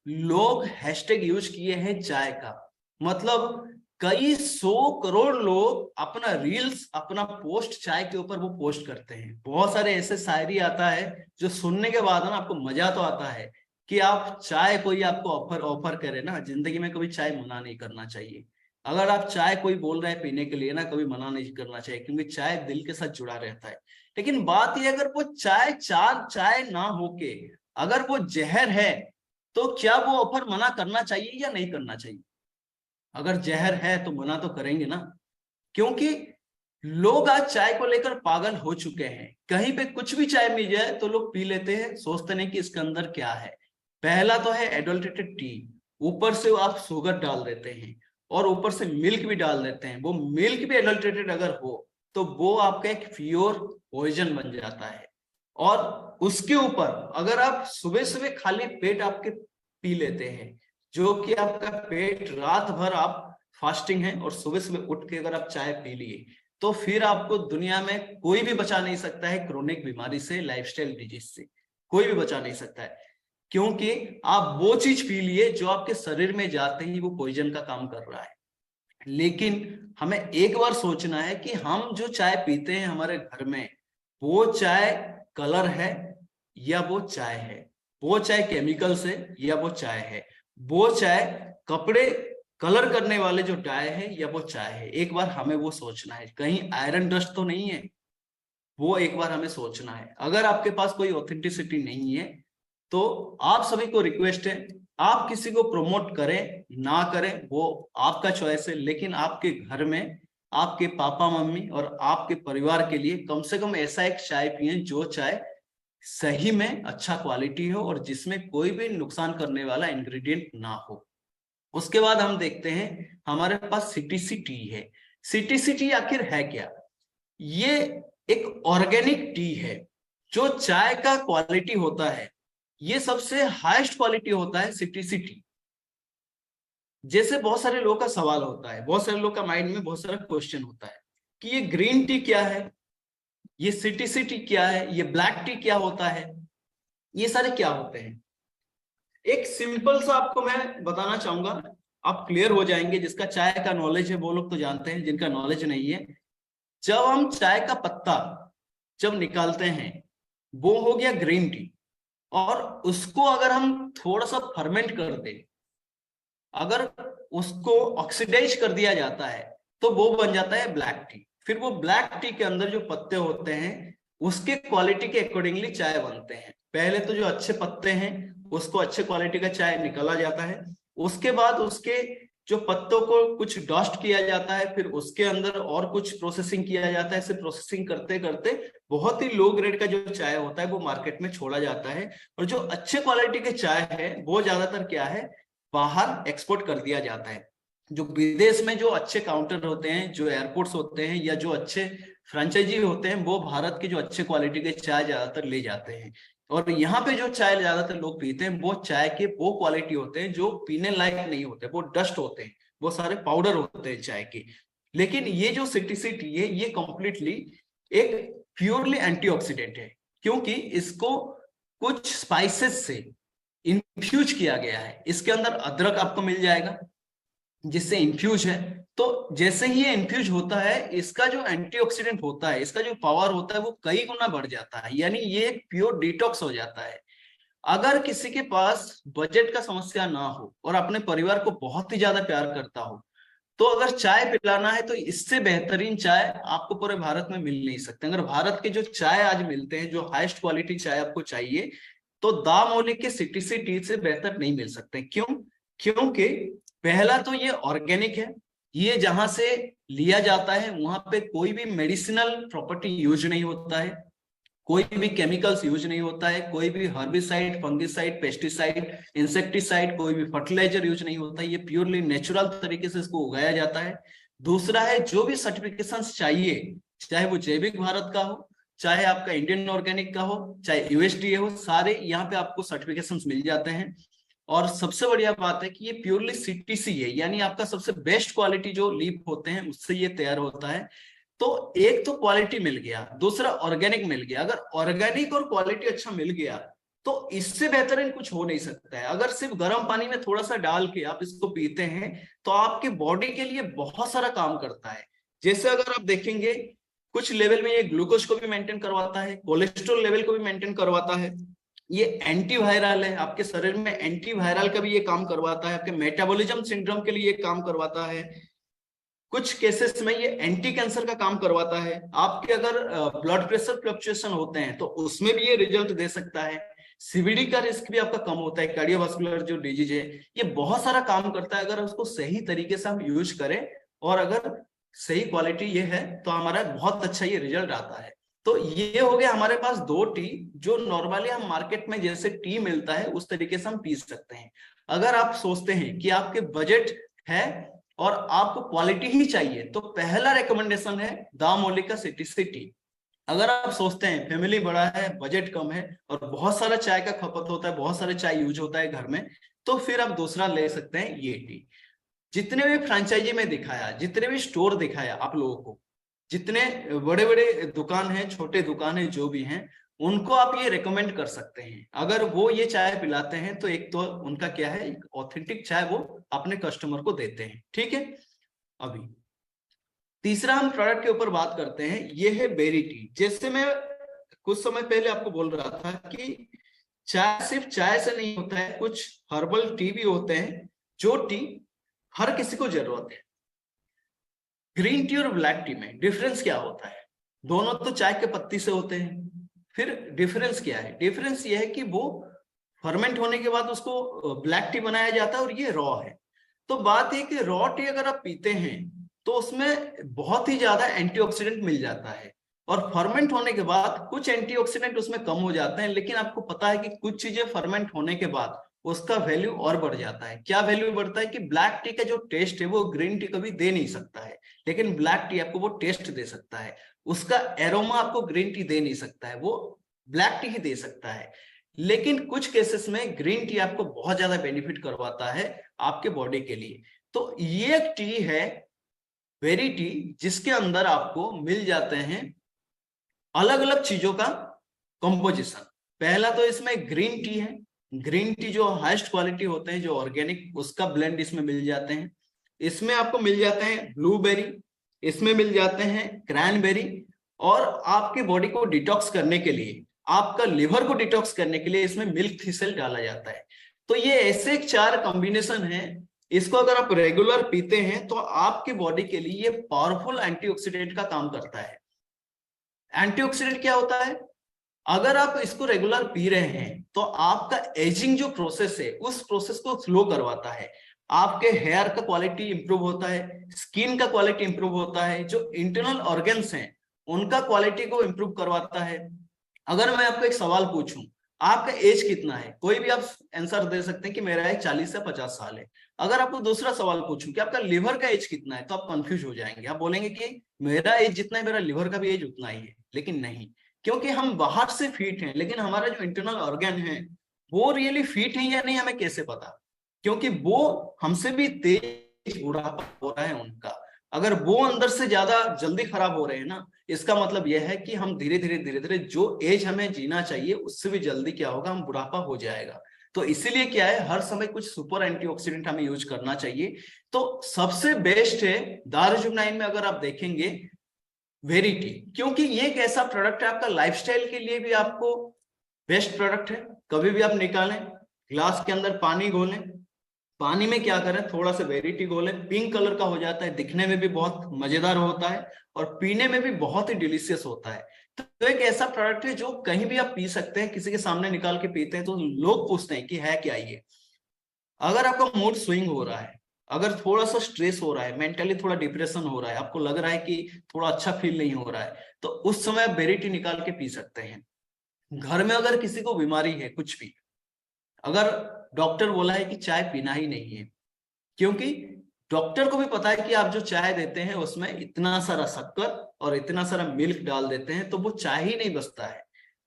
लोग हैशटैग यूज किए हैं चाय का। मतलब कई 100 करोड़ लोग अपना रील्स, अपना पोस्ट चाय के ऊपर वो पोस्ट करते हैं। बहुत सारे ऐसे शायरी आता है जो सुनने के बाद ना आपको मजा तो आता है कि आप चाय कोई आपको ऑफर करे ना, जिंदगी में कभी चाय मना नहीं करना चाहिए। अगर आप चाय कोई बोल रहे हैं पीने के लिए ना, कभी मना नहीं करना चाहिए, क्योंकि चाय दिल के साथ जुड़ा रहता है। लेकिन बात यह अगर वो चाय ना होके अगर वो जहर है तो क्या वो ऑफर मना करना चाहिए या नहीं करना चाहिए? अगर जहर है तो मना तो करेंगे ना, क्योंकि लोग आज चाय को लेकर पागल हो चुके हैं। कहीं पे कुछ भी चाय मिल जाए तो लोग पी लेते हैं, सोचते नहीं कि इसके अंदर क्या है। पहला तो है एडल्ट्रेटेड टी, ऊपर से आप शुगर डाल देते हैं, और ऊपर से मिल्क भी डाल देते हैं, वो मिल्क भी एडल्ट्रेटेड अगर हो तो वो आपका एक प्योर पॉइजन बन जाता है। और उसके ऊपर अगर आप सुबह सुबह खाली पेट आपके पी लेते हैं, जो कि आपका पेट रात भर आप फास्टिंग है और सुबह सुबह उठ के अगर आप चाय पी लिए, तो फिर आपको दुनिया में कोई भी बचा नहीं सकता है क्रोनिक बीमारी से, लाइफस्टाइल डिजीज से, कोई भी बचा नहीं सकता है। क्योंकि आप वो चीज पी लिए जो आपके शरीर में जाते ही वो पॉइजन का काम कर रहा है। लेकिन हमें एक बार सोचना है कि हम जो चाय पीते हैं हमारे घर में, वो चाय कलर है या वो चाय है, वो चाय केमिकल से या वो चाय है, वो चाय कपड़े कलर करने वाले जो डाई है या वो चाय है। एक बार हमें वो सोचना है, कहीं आयरन डस्ट तो नहीं है, वो एक बार हमें सोचना है। अगर आपके पास कोई ऑथेंटिसिटी नहीं है तो आप सभी को रिक्वेस्ट है, आप किसी को प्रमोट करें ना करें वो आपका चॉइस है, लेकिन आपके घर में आपके पापा मम्मी और आपके परिवार के लिए कम से कम ऐसा एक चाय पिए जो चाय सही में अच्छा क्वालिटी हो और जिसमें कोई भी नुकसान करने वाला इंग्रेडिएंट ना हो। उसके बाद हम देखते हैं हमारे पास सीटीसी टी है। सीटीसी टी आखिर है क्या? ये एक ऑर्गेनिक टी है। जो चाय का क्वालिटी होता है ये सबसे हाईएस्ट क्वालिटी होता है सीटीसी टी। जैसे बहुत सारे लोगों का सवाल होता है, बहुत सारे लोगों का माइंड में बहुत सारा क्वेश्चन होता है कि ये ग्रीन टी क्या है, ये सीटीसी टी क्या है, ये ब्लैक टी क्या होता है, ये सारे क्या होते हैं। एक सिंपल सा आपको मैं बताना चाहूंगा, आप क्लियर हो जाएंगे। जिसका चाय का नॉलेज है वो लोग तो जानते हैं, जिनका नॉलेज नहीं है, जब हम चाय का पत्ता जब निकालते हैं वो हो गया ग्रीन टी, और उसको अगर हम थोड़ा सा फर्मेंट कर दें, अगर उसको ऑक्सीडाइज कर दिया जाता है तो वो बन जाता है ब्लैक टी। फिर वो ब्लैक टी के अंदर जो पत्ते होते हैं उसके क्वालिटी के अकॉर्डिंगली चाय बनते हैं। पहले तो जो अच्छे पत्ते हैं उसको अच्छे क्वालिटी का चाय निकाला जाता है, उसके बाद उसके जो पत्तों को कुछ डस्ट किया जाता है, फिर उसके अंदर और कुछ प्रोसेसिंग किया जाता है। ऐसे प्रोसेसिंग करते करते बहुत ही लो ग्रेड का जो चाय होता है वो मार्केट में छोड़ा जाता है, और जो अच्छे क्वालिटी के चाय है वो ज्यादातर क्या है, बाहर एक्सपोर्ट कर दिया जाता है। जो विदेश में जो अच्छे काउंटर होते हैं, जो एयरपोर्ट्स होते हैं, या जो अच्छे फ्रेंचाइजी होते हैं, वो भारत के जो अच्छे क्वालिटी के चाय ज्यादातर ले जाते हैं। और यहाँ पे जो चाय ज्यादातर लोग पीते हैं वो चाय के वो क्वालिटी होते हैं जो पीने लायक नहीं होते, वो डस्ट होते हैं, वो सारे पाउडर होते हैं चाय के। लेकिन ये जो सीटीसी टी है ये कंप्लीटली एक प्योरली एंटीऑक्सीडेंट है, क्योंकि इसको कुछ स्पाइसेस से इन्फ्यूज किया गया है। इसके अंदर अदरक आपको मिल जाएगा जिससे इन्फ्यूज है। तो जैसे ही ये इन्फ्यूज होता है इसका जो एंटीऑक्सीडेंट होता है, इसका जो पावर होता है वो कई गुना बढ़ जाता है, यानी ये एक प्योर डिटॉक्स हो जाता है। अगर किसी के पास बजट का समस्या ना हो और अपने परिवार को बहुत ही ज्यादा प्यार करता हो, तो अगर चाय पिलाना है तो इससे बेहतरीन चाय आपको पूरे भारत में मिल नहीं सकते। अगर भारत के जो चाय आज मिलते हैं, जो हाईएस्ट क्वालिटी चाय आपको चाहिए, तो दामोली के सीटीसी टी से बेहतर नहीं मिल सकते। क्यों? क्योंकि पहला तो ये ऑर्गेनिक है, ये जहां से लिया जाता है वहां पे कोई भी मेडिसिनल प्रॉपर्टी यूज नहीं होता है, कोई भी केमिकल्स यूज नहीं होता है, कोई भी हर्बिसाइड, फंगिसाइड, पेस्टिसाइड, इंसेक्टिसाइड, कोई भी फर्टिलाइजर यूज नहीं होता है। ये प्योरली नेचुरल तरीके से इसको उगाया जाता है। दूसरा है, जो भी सर्टिफिकेशंस चाहिए, चाहे वो जैविक भारत का हो, चाहे आपका इंडियन ऑर्गेनिक का हो, चाहे यूएसडीए हो, सारे यहाँ पे आपको सर्टिफिकेशंस मिल जाते हैं। और सबसे बढ़िया बात है कि ये प्योरली सीटीसी है, यानी आपका सबसे बेस्ट क्वालिटी जो लीफ होते हैं उससे ये तैयार होता है। तो एक तो क्वालिटी मिल गया, दूसरा ऑर्गेनिक मिल गया। अगर ऑर्गेनिक और क्वालिटी अच्छा मिल गया तो इससे बेहतरीन कुछ हो नहीं सकता है। अगर सिर्फ गर्म पानी में थोड़ा सा डाल के आप इसको पीते हैं तो आपके बॉडी के लिए बहुत सारा काम करता है। जैसे अगर आप देखेंगे कुछ लेवल में ये ग्लूकोज को भी मेंटेन करवाता है, कोलेस्ट्रॉल लेवल को भी मेंटेन करवाता है, ये एंटीवायरल है, आपके शरीर में एंटीवायरल का भी ये काम करवाता है, आपके मेटाबॉलिज्म सिंड्रोम के लिए ये काम करवाता है, कुछ केसेस में ये एंटी कैंसर का काम करवाता है। आपके अगर ब्लड प्रेशर फ्लक्चुएशन होते हैं तो उसमें भी ये रिजल्ट दे सकता है। सीवीडी का रिस्क भी आपका कम होता है, कार्डियोवास्कुलर जो डिजीज है, ये बहुत सारा काम करता है अगर उसको सही तरीके से हम यूज करें, और अगर सही क्वालिटी ये है तो हमारा बहुत अच्छा ये रिजल्ट आता है। तो ये हो गया हमारे पास दो टी जो नॉर्मली हम मार्केट में जैसे टी मिलता है उस तरीके से हम पी सकते हैं। अगर आप सोचते हैं कि आपके बजट है और आपको क्वालिटी ही चाहिए, तो पहला रिकमेंडेशन है द मोलिका सिटी टी। अगर आप सोचते हैं फैमिली बड़ा है, बजट कम है और बहुत सारा चाय का खपत होता है, बहुत सारे चाय यूज होता है घर में, तो फिर आप दूसरा ले सकते हैं ये टी। जितने भी फ्रेंचाइजी में दिखाया, जितने भी स्टोर दिखाया आप लोगों को, जितने बड़े बड़े दुकान हैं, छोटे दुकान हैं, जो भी हैं, उनको आप ये रेकमेंड कर सकते हैं। अगर वो ये चाय पिलाते हैं तो एक तो उनका क्या है, ऑथेंटिक चाय वो अपने कस्टमर को देते हैं। ठीक है, अभी तीसरा हम प्रोडक्ट के ऊपर बात करते हैं, ये है बेरी टी। जैसे मैं कुछ समय पहले आपको बोल रहा था कि चाय सिर्फ चाय से नहीं होता है, कुछ हर्बल टी भी होते हैं, जो टी हर किसी को जरूरत है। ग्रीन टी और ब्लैक टी में डिफरेंस क्या होता है? दोनों तो चाय के पत्ती से होते हैं, फिर डिफरेंस क्या है? डिफरेंस ये है कि वो फर्मेंट होने के बाद उसको ब्लैक टी बनाया जाता है और ये रॉ है। तो बात है कि रॉ टी अगर आप पीते हैं तो उसमें बहुत ही ज्यादा एंटीऑक्सीडेंट मिल जाता है, और फर्मेंट होने के बाद कुछ एंटीऑक्सीडेंट उसमें कम हो जाते हैं। लेकिन आपको पता है कि कुछ चीजें फर्मेंट होने के बाद उसका वैल्यू और बढ़ जाता है। क्या वैल्यू बढ़ता है कि ब्लैक टी का जो टेस्ट है वो ग्रीन टी कभी दे नहीं सकता है, लेकिन ब्लैक टी आपको वो टेस्ट दे सकता है। उसका एरोमा आपको ग्रीन टी दे नहीं सकता है, वो ब्लैक टी ही दे सकता है। लेकिन कुछ केसेस में ग्रीन टी आपको बहुत ज्यादा बेनिफिट करवाता है आपके बॉडी के लिए। तो ये एक टी है बेरी टी, जिसके अंदर आपको मिल जाते हैं अलग अलग चीजों का कंपोजिशन। पहला तो इसमें ग्रीन टी है, ग्रीन टी जो हाईएस्ट क्वालिटी होते हैं, जो ऑर्गेनिक, उसका ब्लेंड इसमें मिल जाते हैं। इसमें आपको मिल जाते हैं ब्लूबेरी, इसमें मिल जाते हैं क्रैनबेरी, और आपकी बॉडी को डिटॉक्स करने के लिए, आपका लिवर को डिटॉक्स करने के लिए इसमें मिल्क थिसल डाला जाता है। तो ये ऐसे 4 कॉम्बिनेशन है, इसको अगर आप रेगुलर पीते हैं तो आपकी बॉडी के लिए ये पावरफुल एंटीऑक्सीडेंट का काम करता है। एंटीऑक्सीडेंट क्या होता है? अगर आप इसको रेगुलर पी रहे हैं तो आपका एजिंग जो प्रोसेस है उस प्रोसेस को स्लो करवाता है, आपके हेयर का क्वालिटी इंप्रूव होता है, स्किन का क्वालिटी इंप्रूव होता है, जो इंटरनल ऑर्गन्स हैं उनका क्वालिटी को इंप्रूव करवाता है। अगर मैं आपको एक सवाल पूछूं, आपका एज कितना है, कोई भी आप आंसर दे सकते हैं कि मेरा एज 40 से 50 साल है। अगर आपको दूसरा सवाल पूछूं कि आपका लिवर का एज कितना है, तो आप कंफ्यूज हो जाएंगे। आप बोलेंगे कि मेरा एज जितना है मेरा लिवर का भी एज उतना ही है, लेकिन नहीं, क्योंकि हम बाहर से फिट हैं, लेकिन हमारा जो इंटरनल ऑर्गन है वो रियली फिट है या नहीं हमें कैसे पता? क्योंकि वो हमसे भी तेज बुढ़ापा हो रहा है उनका। अगर वो अंदर से ज्यादा जल्दी खराब हो रहे हैं ना, इसका मतलब यह है कि हम धीरे धीरे जो एज हमें जीना चाहिए उससे भी जल्दी क्या होगा, हम बुढ़ापा हो जाएगा। तो इसीलिए क्या है, हर समय कुछ सुपर एंटीऑक्सीडेंट हमें यूज करना चाहिए। तो सबसे बेस्ट है दारुजुब-9 में अगर आप देखेंगे बेरी टी, क्योंकि ये एक ऐसा प्रोडक्ट है आपका लाइफस्टाइल के लिए भी आपको बेस्ट प्रोडक्ट है। कभी भी आप निकालें, ग्लास के अंदर पानी घोलें, पानी में क्या करें, थोड़ा सा बेरी टी घोलें, पिंक कलर का हो जाता है, दिखने में भी बहुत मजेदार होता है और पीने में भी बहुत ही डिलीशियस होता है। तो एक ऐसा प्रोडक्ट है जो कहीं भी आप पी सकते हैं, किसी के सामने निकाल के पीते हैं तो लोग पूछते हैं कि है क्या ये। अगर आपका मूड स्विंग हो रहा है, अगर थोड़ा सा स्ट्रेस हो रहा है, मेंटली थोड़ा डिप्रेशन हो रहा है, आपको लग रहा है कि थोड़ा अच्छा फील नहीं हो रहा है, तो उस समय आप बेरी टी निकाल के पी सकते हैं। घर में अगर किसी को बीमारी है कुछ भी, अगर डॉक्टर बोला है कि चाय पीना ही नहीं है, क्योंकि डॉक्टर को भी पता है कि आप जो चाय देते हैं उसमें इतना सारा शक्कर और इतना सारा मिल्क डाल देते हैं, तो वो चाय ही नहीं बचता है,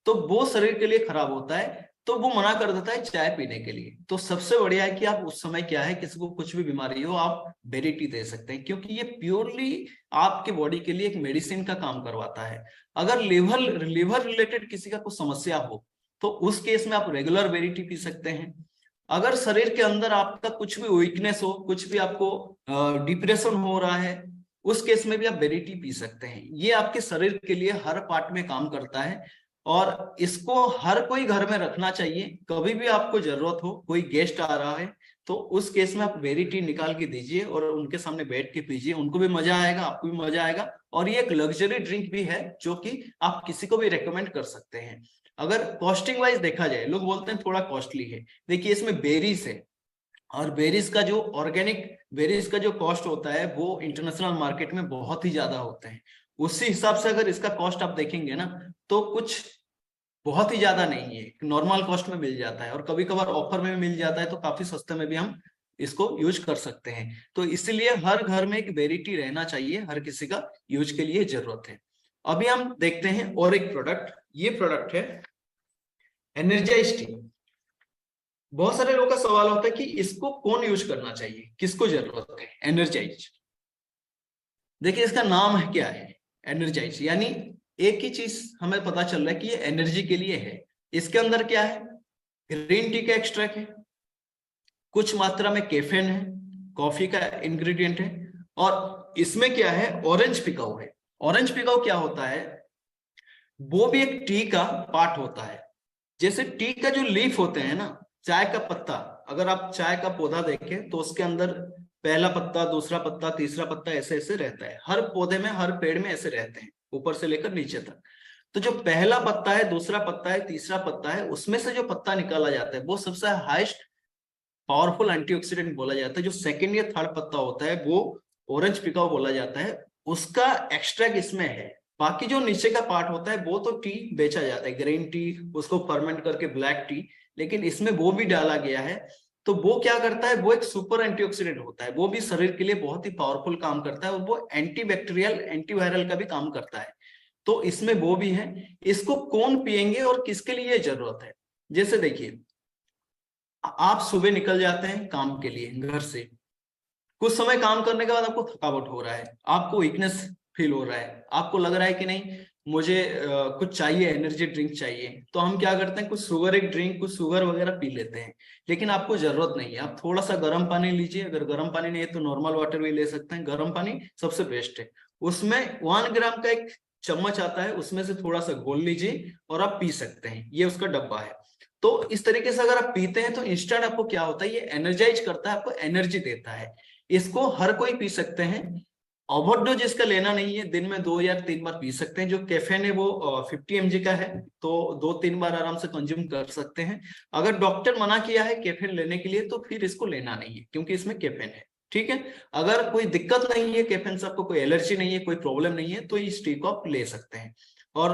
तो वो शरीर के लिए खराब होता है, तो वो मना कर देता है चाय पीने के लिए। तो सबसे बढ़िया है कि आप उस समय क्या है, किसी को कुछ भी बीमारी हो आप बेरी टी दे सकते हैं, क्योंकि ये प्योरली आपके बॉडी के लिए एक मेडिसिन का काम करवाता है। अगर लिवर रिलेटेड किसी का कुछ समस्या हो तो उस केस में आप रेगुलर बेरी टी पी सकते हैं। अगर शरीर के अंदर आपका कुछ भी वीकनेस हो, कुछ भी आपको डिप्रेशन हो रहा है, उस केस में भी आप बेरी टी पी सकते हैं। ये आपके शरीर के लिए हर पार्ट में काम करता है और इसको हर कोई घर में रखना चाहिए। कभी भी आपको जरूरत हो, कोई गेस्ट आ रहा है तो उस केस में आप बेरी टी निकाल के दीजिए और उनके सामने बैठ के पीजिए, उनको भी मजा आएगा, आपको भी मजा आएगा। और ये एक लग्जरी ड्रिंक भी है जो कि आप किसी को भी रेकमेंड कर सकते हैं। अगर कॉस्टिंग वाइज देखा जाए, लोग बोलते हैं थोड़ा कॉस्टली है, देखिए इसमें बेरीज है और बेरीज का जो ऑर्गेनिक बेरीज का जो कॉस्ट होता है वो इंटरनेशनल मार्केट में बहुत ही ज्यादा होते हैं। उसी हिसाब से अगर इसका कॉस्ट आप देखेंगे ना तो कुछ बहुत ही ज्यादा नहीं है, नॉर्मल कॉस्ट में मिल जाता है और कभी कभार ऑफर में भी मिल जाता है, तो काफी सस्ते में भी हम इसको यूज कर सकते हैं। तो इसलिए हर घर में एक वेरिटी रहना चाहिए, हर किसी का यूज के लिए जरूरत है। अभी हम देखते हैं और एक प्रोडक्ट, ये प्रोडक्ट है एनर्जाइज टी। बहुत सारे लोगों का सवाल होता है कि इसको कौन यूज करना चाहिए, किसको जरूरत है एनर्जाइज। देखिए इसका नाम है क्या है, एनर्जाइज, यानी एक ही चीज हमें पता चल रहा है कि ये एनर्जी के लिए है। इसके अंदर क्या है, ग्रीन टी का एक्सट्रैक्ट है, कुछ मात्रा में कैफीन है, कॉफी का इंग्रेडिएंट है, और इसमें क्या है, ऑरेंज पिकाऊ है। ऑरेंज पिकाऊ क्या होता है, वो भी एक टी का पार्ट होता है। जैसे टी का जो लीफ होते हैं ना, चाय का पत्ता, अगर आप चाय का पौधा देखें तो उसके अंदर पहला पत्ता, दूसरा पत्ता, तीसरा पत्ता, ऐसे ऐसे रहता है। हर पौधे में, हर पेड़ में ऐसे रहते हैं, ऊपर से लेकर नीचे तक। तो जो पहला पत्ता है, दूसरा पत्ता है, तीसरा पत्ता है, उसमें से जो पत्ता निकाला जाता है वो सबसे हाईएस्ट पावरफुल एंटीऑक्सीडेंट बोला जाता है। जो सेकंड या थर्ड पत्ता होता है वो ऑरेंज पिकाऊ बोला जाता है, उसका एक्सट्रैक्ट इसमें है। बाकी जो नीचे का पार्ट होता है वो तो टी बेचा जाता है, ग्रीन टी, उसको फर्मेंट करके ब्लैक टी, लेकिन इसमें वो भी डाला गया है। तो वो क्या करता है, वो एक सुपर एंटीऑक्सीडेंट होता है, वो भी शरीर के लिए बहुत ही पावरफुल काम करता है, और वो एंटीबैक्टीरियल, एंटीवायरल का भी काम करता है। तो इसमें वो भी है। इसको कौन पिएंगे और किसके लिए जरूरत है, जैसे देखिए आप सुबह निकल जाते हैं काम के लिए घर से, कुछ समय काम करने के बाद आपको थकावट हो रहा है, आपको वीकनेस फील हो रहा है, आपको लग रहा है कि नहीं मुझे कुछ चाहिए, एनर्जी ड्रिंक चाहिए, तो हम क्या करते हैं, कुछ शुगर एक ड्रिंक, कुछ शुगर वगैरह पी लेते हैं। लेकिन आपको जरूरत नहीं है, आप थोड़ा सा गर्म पानी लीजिए, अगर गर्म पानी नहीं है तो नॉर्मल वाटर भी ले सकते हैं, गर्म पानी सबसे बेस्ट है। उसमें 1 ग्राम का एक चम्मच आता है, उसमें से थोड़ा सा घोल लीजिए और आप पी सकते हैं, ये उसका डब्बा है। तो इस तरीके से अगर आप पीते हैं तो इंस्टेंट आपको क्या होता है, ये एनर्जाइज करता है, आपको एनर्जी देता है। इसको हर कोई पी सकते हैं, ओवरडोज इसका लेना नहीं है, दिन में 2 या 3 बार पी सकते हैं। जो कैफीन है वो 50 mg का है, तो 2-3 बार आराम से कंज्यूम कर सकते हैं। अगर डॉक्टर मना किया है कैफीन लेने के लिए तो फिर इसको लेना नहीं है, क्योंकि इसमें कैफीन है। ठीक है, अगर कोई दिक्कत नहीं है कैफीन से, आपको कोई एलर्जी नहीं है, कोई प्रॉब्लम नहीं है, तो इस टी को आप ले सकते हैं। और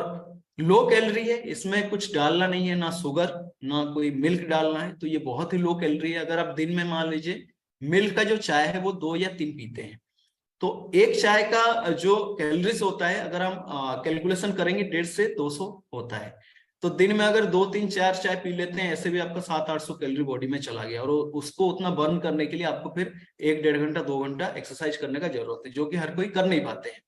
लो कैलोरी है, इसमें कुछ डालना नहीं है, ना शुगर ना कोई मिल्क डालना है, तो ये बहुत ही लो कैलोरी है। अगर आप दिन में मान लीजिए मिल्क का जो चाय है वो 2 या 3 पीते हैं, तो एक चाय का जो कैलोरीज होता है, अगर हम कैलकुलेशन करेंगे 150 से 200 होता है। तो दिन में अगर 2-3-4 चाय पी लेते हैं, ऐसे भी आपका 700-800 कैलोरी बॉडी में चला गया। और उसको उतना बर्न करने के लिए आपको फिर 1-1.5 घंटा 2 घंटा एक्सरसाइज करने का जरूरत है, जो कि हर कोई कर नहीं पाते हैं।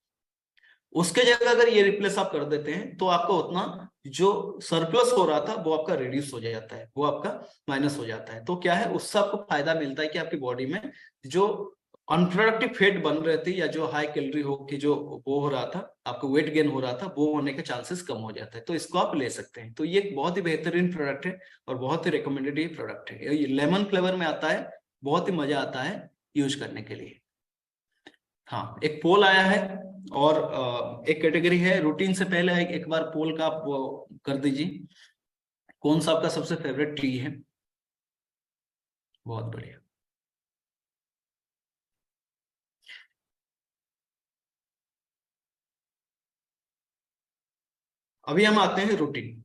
उसके जगह अगर ये रिप्लेस आप कर देते हैं तो आपका उतना जो सरप्लस हो रहा था वो आपका रिड्यूस हो जाता है, वो आपका माइनस हो जाता है। तो क्या है, उससे आपको फायदा मिलता है कि आपकी बॉडी में जो अनप्रोडक्टिव फैट बन रहे थे, या जो हाई कैलोरी हो के जो वो हो रहा था, आपको वेट गेन हो रहा था, वो होने के चांसेस कम हो जाता है। तो इसको आप ले सकते हैं। तो ये एक बहुत ही बेहतरीन प्रोडक्ट है और बहुत ही रिकमेंडेड प्रोडक्ट है। ये लेमन फ्लेवर में आता है, बहुत ही मजा आता है यूज करने के लिए। हाँ, एक पोल आया है और एक कैटेगरी है रूटीन से पहले, एक बार पोल का आप वो कर दीजिए, कौन सा आपका सबसे फेवरेट टी है। बहुत बढ़िया। अभी हम आते हैं रूटीन।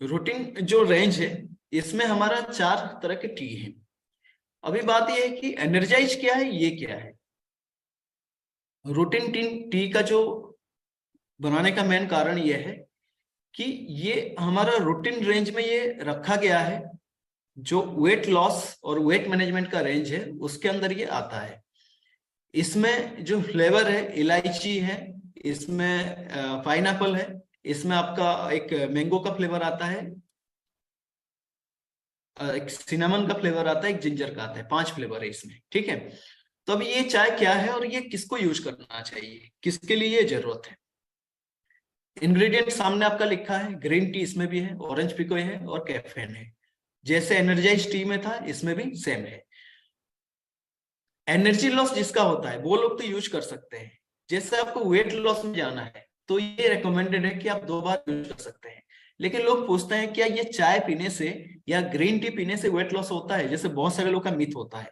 रूटीन जो रेंज है, इसमें हमारा 4 तरह के टी है। अभी बात यह है कि एनर्जाइज क्या है, ये क्या है। रूटीन टी का जो बनाने का मेन कारण यह है कि ये हमारा रूटीन रेंज में ये रखा गया है। जो वेट लॉस और वेट मैनेजमेंट का रेंज है उसके अंदर ये आता है। इसमें जो फ्लेवर है, इलायची है, इसमें पाइनएप्पल है, इसमें आपका एक मैंगो का फ्लेवर आता है, एक सिनेमन का फ्लेवर आता है, एक जिंजर का आता है। 5 फ्लेवर है इसमें। ठीक है, तो अब ये चाय क्या है और ये किसको यूज करना चाहिए, किसके लिए ये जरूरत है। इंग्रेडिएंट सामने आपका लिखा है, ग्रीन टी इसमें भी है, ऑरेंज पिको है और कैफीन है। जैसे एनर्जाइज टी में था, इसमें भी सेम है। एनर्जी लॉस जिसका होता है वो लोग तो यूज कर सकते हैं। जैसे आपको वेट लॉस में जाना है तो ये रिकमेंडेड है कि आप 2 बार यूज कर सकते हैं। लेकिन लोग पूछते हैं क्या ये चाय पीने से या ग्रीन टी पीने से वेट लॉस होता है, जैसे बहुत सारे लोग का मिथ होता है।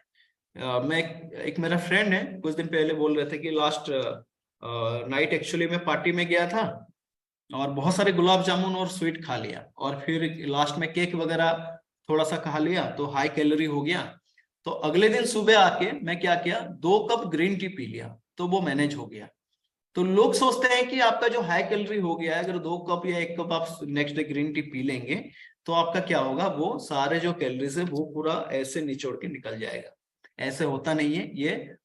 मैं एक मेरा फ्रेंड है, कुछ दिन पहले बोल रहे थे कि लास्ट नाइट एक्चुअली मैं पार्टी में गया था, और बहुत सारे गुलाब जामुन और स्वीट खा लिया, और फिर लास्ट में केक वगैरह थोड़ा सा खा लिया, तो हाई कैलोरी हो गया। तो अगले दिन सुबह आके मैं क्या किया, 2 कप ग्रीन टी पी लिया, तो वो मैनेज हो गया। तो लोग सोचते हैं कि आपका जो हाई कैलोरी हो गया है, अगर 2 कप या 1 कप आप next day green tea P लेंगे तो आपका क्या होगा, वो सारे जो कैलोरीज है वो पूरा ऐसे निचोड़ के निकल जाएगा। ऐसे होता नहीं है, ये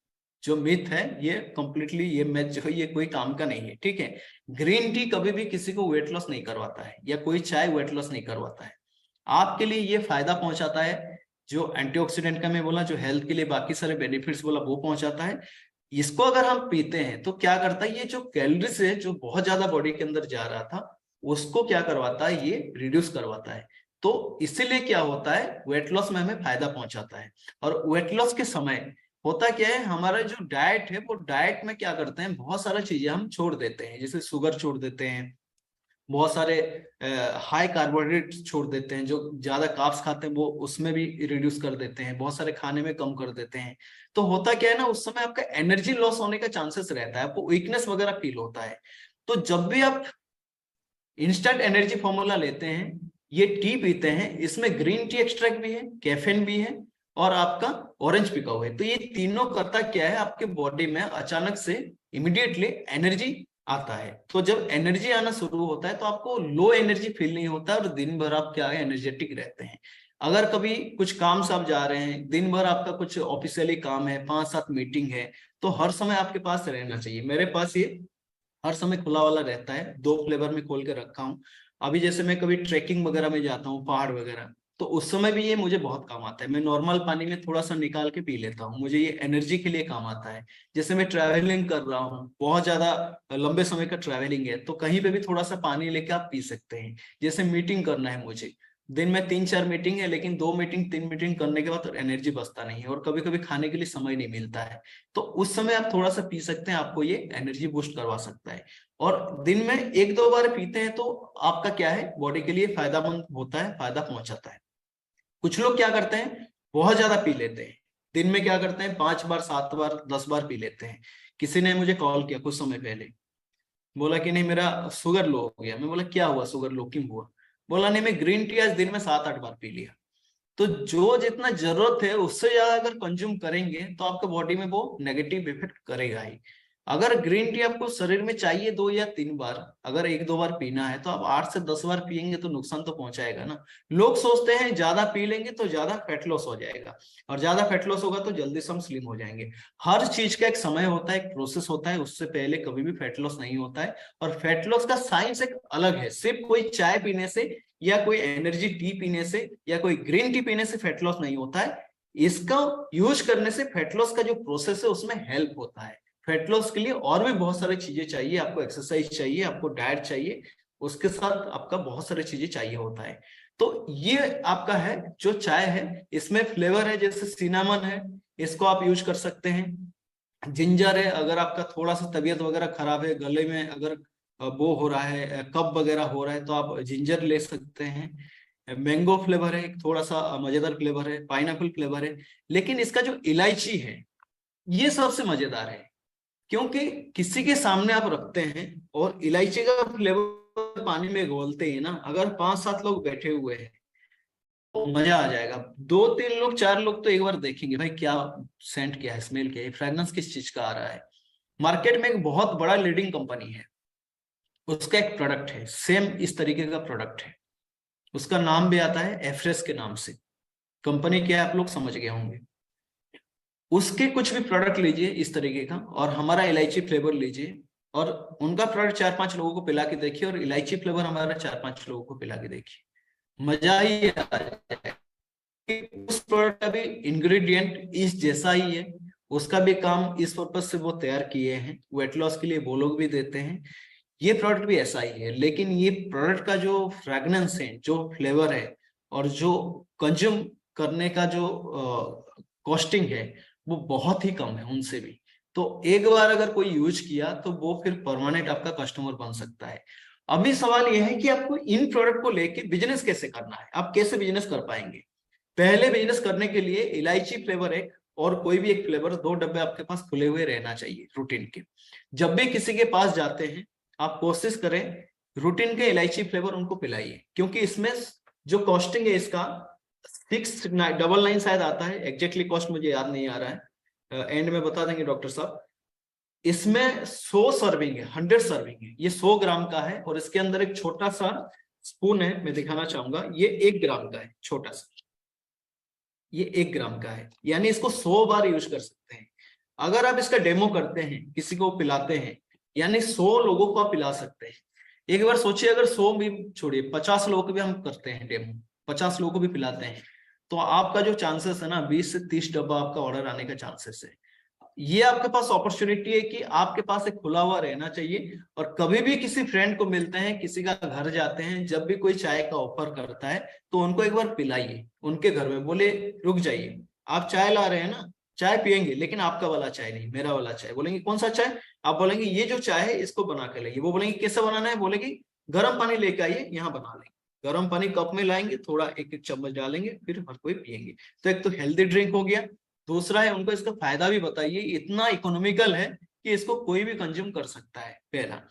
जो मिथ है ये कंप्लीटली, ये मिथ जो है ये कोई काम का नहीं है, ठीक है। ग्रीन टी कभी भी किसी को वेट लॉस नहीं करवाता है, या कोई चाय वेट लॉस नहीं करवाता है। आपके लिए ये फायदा पहुंचाता है, जो एंटीऑक्सीडेंट का मैं बोला, जो हेल्थ के लिए बाकी सारे बेनिफिट्स बोला, वो पहुंचाता है। इसको अगर हम पीते हैं तो क्या करता है, ये जो कैलोरीज है जो बहुत ज्यादा बॉडी के अंदर जा रहा था, उसको क्या करवाता है, ये रिड्यूस करवाता है। तो इसीलिए क्या होता है, वेट लॉस में हमें फायदा पहुंचाता है। और वेट लॉस के समय होता क्या है, हमारा जो डाइट है वो डाइट में क्या करते हैं, बहुत सारा चीजें हम छोड़ देते हैं, जैसे शुगर छोड़ देते हैं, बहुत सारे हाई कार्बोहाइड्रेट छोड़ देते हैं, जो ज्यादा कार्ब्स खाते हैं वो उसमें भी रिड्यूस कर देते हैं, बहुत सारे खाने में कम कर देते हैं। तो होता क्या है ना, उस समय आपका एनर्जी लॉस होने का चांसेस रहता है, आपको वीकनेस वगैरह फील होता है। तो जब भी आप इंस्टेंट एनर्जी फॉर्मूला लेते हैं, ये टी पीते हैं, इसमें ग्रीन टी एक्सट्रैक्ट भी है, कैफीन भी है, और आपका ऑरेंज पिकाओ है, तो ये तीनों करता क्या है, आपके बॉडी में अचानक से इमिडिएटली एनर्जी आता है। तो जब एनर्जी आना शुरू होता है तो आपको लो एनर्जी फील नहीं होता है, और दिन भर आप क्या है, एनर्जेटिक रहते हैं। अगर कभी कुछ काम से आप जा रहे हैं, दिन भर आपका कुछ ऑफिशियली काम है, 5-7 मीटिंग है, तो हर समय आपके पास रहना चाहिए। मेरे पास ये हर समय खुला वाला रहता है, 2 फ्लेवर में खोल के रखा हूँ। अभी जैसे मैं कभी ट्रेकिंग वगैरह में जाता हूँ, पहाड़ वगैरह, तो उस समय भी ये मुझे बहुत काम आता है। मैं नॉर्मल पानी में थोड़ा सा निकाल के पी लेता हूँ, मुझे ये एनर्जी के लिए काम आता है। जैसे मैं ट्रैवलिंग कर रहा हूँ, बहुत ज्यादा लंबे समय का ट्रैवलिंग है, तो कहीं पे भी थोड़ा सा पानी लेके आप पी सकते हैं। जैसे मीटिंग करना है मुझे, दिन में 3-4 मीटिंग है, लेकिन 2 मीटिंग 3 मीटिंग करने के बाद तो एनर्जी बचता नहीं है, और कभी कभी खाने के लिए समय नहीं मिलता है, तो उस समय आप थोड़ा सा पी सकते हैं, आपको ये एनर्जी बूस्ट करवा सकता है। और दिन में 1-2 बार पीते हैं तो आपका क्या है, बॉडी के लिए फायदेमंद होता है, फायदा पहुंचाता है। कुछ लोग क्या करते हैं, बहुत ज्यादा पी लेते हैं, दिन में क्या करते हैं, 5 बार 7 बार 10 बार पी लेते हैं। किसी ने मुझे कॉल किया कुछ समय पहले, बोला कि नहीं मेरा शुगर लो हो गया। मैं बोला क्या हुआ, शुगर लो क्यों हुआ? बोला नहीं, मैं ग्रीन टी आज दिन में 7-8 बार पी लिया। तो जो जितना जरूरत है उससे ज्यादा अगर कंज्यूम करेंगे तो आपके बॉडी में वो नेगेटिव इफेक्ट करेगा ही। अगर ग्रीन टी आपको शरीर में चाहिए 2 या 3 बार, अगर 1-2 बार पीना है, तो आप 8 से 10 बार पियेंगे तो नुकसान तो पहुंचाएगा ना। लोग सोचते हैं ज्यादा पी लेंगे तो ज्यादा फैट लॉस हो जाएगा, और ज्यादा फैट लॉस होगा तो जल्दी से हम स्लिम हो जाएंगे। हर चीज का एक समय होता है, एक प्रोसेस होता है, उससे पहले कभी भी फैट लॉस नहीं होता है। और फैट लॉस का साइंस एक अलग है, सिर्फ कोई चाय पीने से या कोई एनर्जी टी पीने से या कोई ग्रीन टी पीने से फैट लॉस नहीं होता है। इसका यूज करने से फैट लॉस का जो प्रोसेस है उसमें हेल्प होता है। फैट लॉस के लिए और भी बहुत सारी चीजें चाहिए, आपको एक्सरसाइज चाहिए, आपको डाइट चाहिए, उसके साथ आपका बहुत सारी चीजें चाहिए होता है। तो ये आपका है जो चाय है, इसमें फ्लेवर है, जैसे सिनामन है, इसको आप यूज कर सकते हैं। जिंजर है, अगर आपका थोड़ा सा तबीयत वगैरह खराब है, गले में अगर वो हो रहा है, कफ वगैरह हो रहा है, तो आप जिंजर ले सकते हैं। मैंगो फ्लेवर है, एक थोड़ा सा मजेदार फ्लेवर है, पाइनएप्पल फ्लेवर है। लेकिन इसका जो इलायची है, ये सबसे मजेदार है, क्योंकि किसी के सामने आप रखते हैं और इलायची का फ्लेवर पानी में घोलते हैं ना, अगर 5-7 लोग बैठे हुए हैं तो मजा आ जाएगा। 2-3 लोग 4 लोग तो एक बार देखेंगे भाई क्या सेंट, क्या है स्मेल, क्या है फ्रेग्रेंस, किस चीज का आ रहा है। मार्केट में एक बहुत बड़ा लीडिंग कंपनी है, उसका एक प्रोडक्ट है, सेम इस तरीके का प्रोडक्ट है, उसका नाम भी आता है एफ्रेस के नाम से। कंपनी क्या है आप लोग समझ गए होंगे। उसके कुछ भी प्रोडक्ट लीजिए इस तरीके का, और हमारा इलायची फ्लेवर लीजिए, और उनका प्रोडक्ट 4-5 लोगों को पिला के देखिए, और इलायची फ्लेवर हमारा 4-5 लोगों को पिला के देखिए, मजा ही आ जाएगा। उस प्रोडक्ट का भी इंग्रेडिएंट इस जैसा ही है, उसका भी काम इस पर्पज से वो तैयार किए हैं, वेट लॉस के लिए वो लोग भी देते हैं। ये प्रोडक्ट भी ऐसा ही है, लेकिन ये प्रोडक्ट का जो फ्रेगनेंस है, जो फ्लेवर है, और जो कंज्यूम करने का जो कॉस्टिंग है, वो बहुत ही कम है उनसे भी। तो एक बार अगर कोई यूज किया तो वो फिर परमानेंट आपका कस्टमर बन सकता है। अभी सवाल यह है कि आपको इन प्रोडक्ट को लेके बिजनेस कैसे करना है, आप कैसे बिजनेस कर पाएंगे। पहले बिजनेस करने के लिए इलायची फ्लेवर एक और कोई भी एक फ्लेवर, 2 डब्बे आपके पास खुले हुए रहना चाहिए रूटीन के। जब भी किसी के पास जाते हैं, आप कोशिश करें रूटीन के इलायची फ्लेवर उनको पिलाइए, क्योंकि इसमें जो कॉस्टिंग है इसका 699 शायद आता है, एग्जैक्टली कॉस्ट मुझे याद नहीं आ रहा है, एंड में बता देंगे डॉक्टर साहब। इसमें 100 सर्विंग है, 100 सर्विंग है, ये 100 ग्राम का है, और इसके अंदर एक छोटा सा स्पून है, मैं दिखाना चाहूंगा, ये 1 ग्राम का है, छोटा सा, ये 1 ग्राम का है, यानी इसको 100 बार यूज कर सकते हैं। अगर आप इसका डेमो करते हैं, किसी को पिलाते हैं, यानी 100 लोगों को आप पिला सकते हैं। एक बार सोचिए, अगर 100 भी छोड़िए, 50 लोगों को भी हम करते हैं डेमो, 50 लोगों को भी पिलाते हैं, तो आपका जो चांसेस है ना, 20 से 30 डब्बा आपका ऑर्डर आने का चांसेस है। ये आपके पास अपॉर्चुनिटी है कि आपके पास एक खुला हुआ रहना चाहिए, और कभी भी किसी फ्रेंड को मिलते हैं, किसी का घर जाते हैं, जब भी कोई चाय का ऑफर करता है तो उनको एक बार पिलाइए, उनके घर में बोले रुक जाइए, आप चाय ला रहे हैं ना, चाय पियेंगे, लेकिन आपका वाला चाय नहीं, मेरा वाला चाय। बोलेंगे कौन सा चाय? आप बोलेंगे ये जो चाय है इसको बना के लाइए। वो बोलेंगे कैसे बनाना है? बोलेगी गर्म पानी लेके आइए, यहाँ बना लेंगे। गर्म पानी कप में लाएंगे, थोड़ा एक एक चम्मच डालेंगे, फिर हर कोई पियेंगे। तो एक तो हेल्दी ड्रिंक हो गया, दूसरा है उनको इसका फायदा भी बताइए, इतना इकोनॉमिकल है कि इसको कोई भी कंज्यूम कर सकता है, पहला।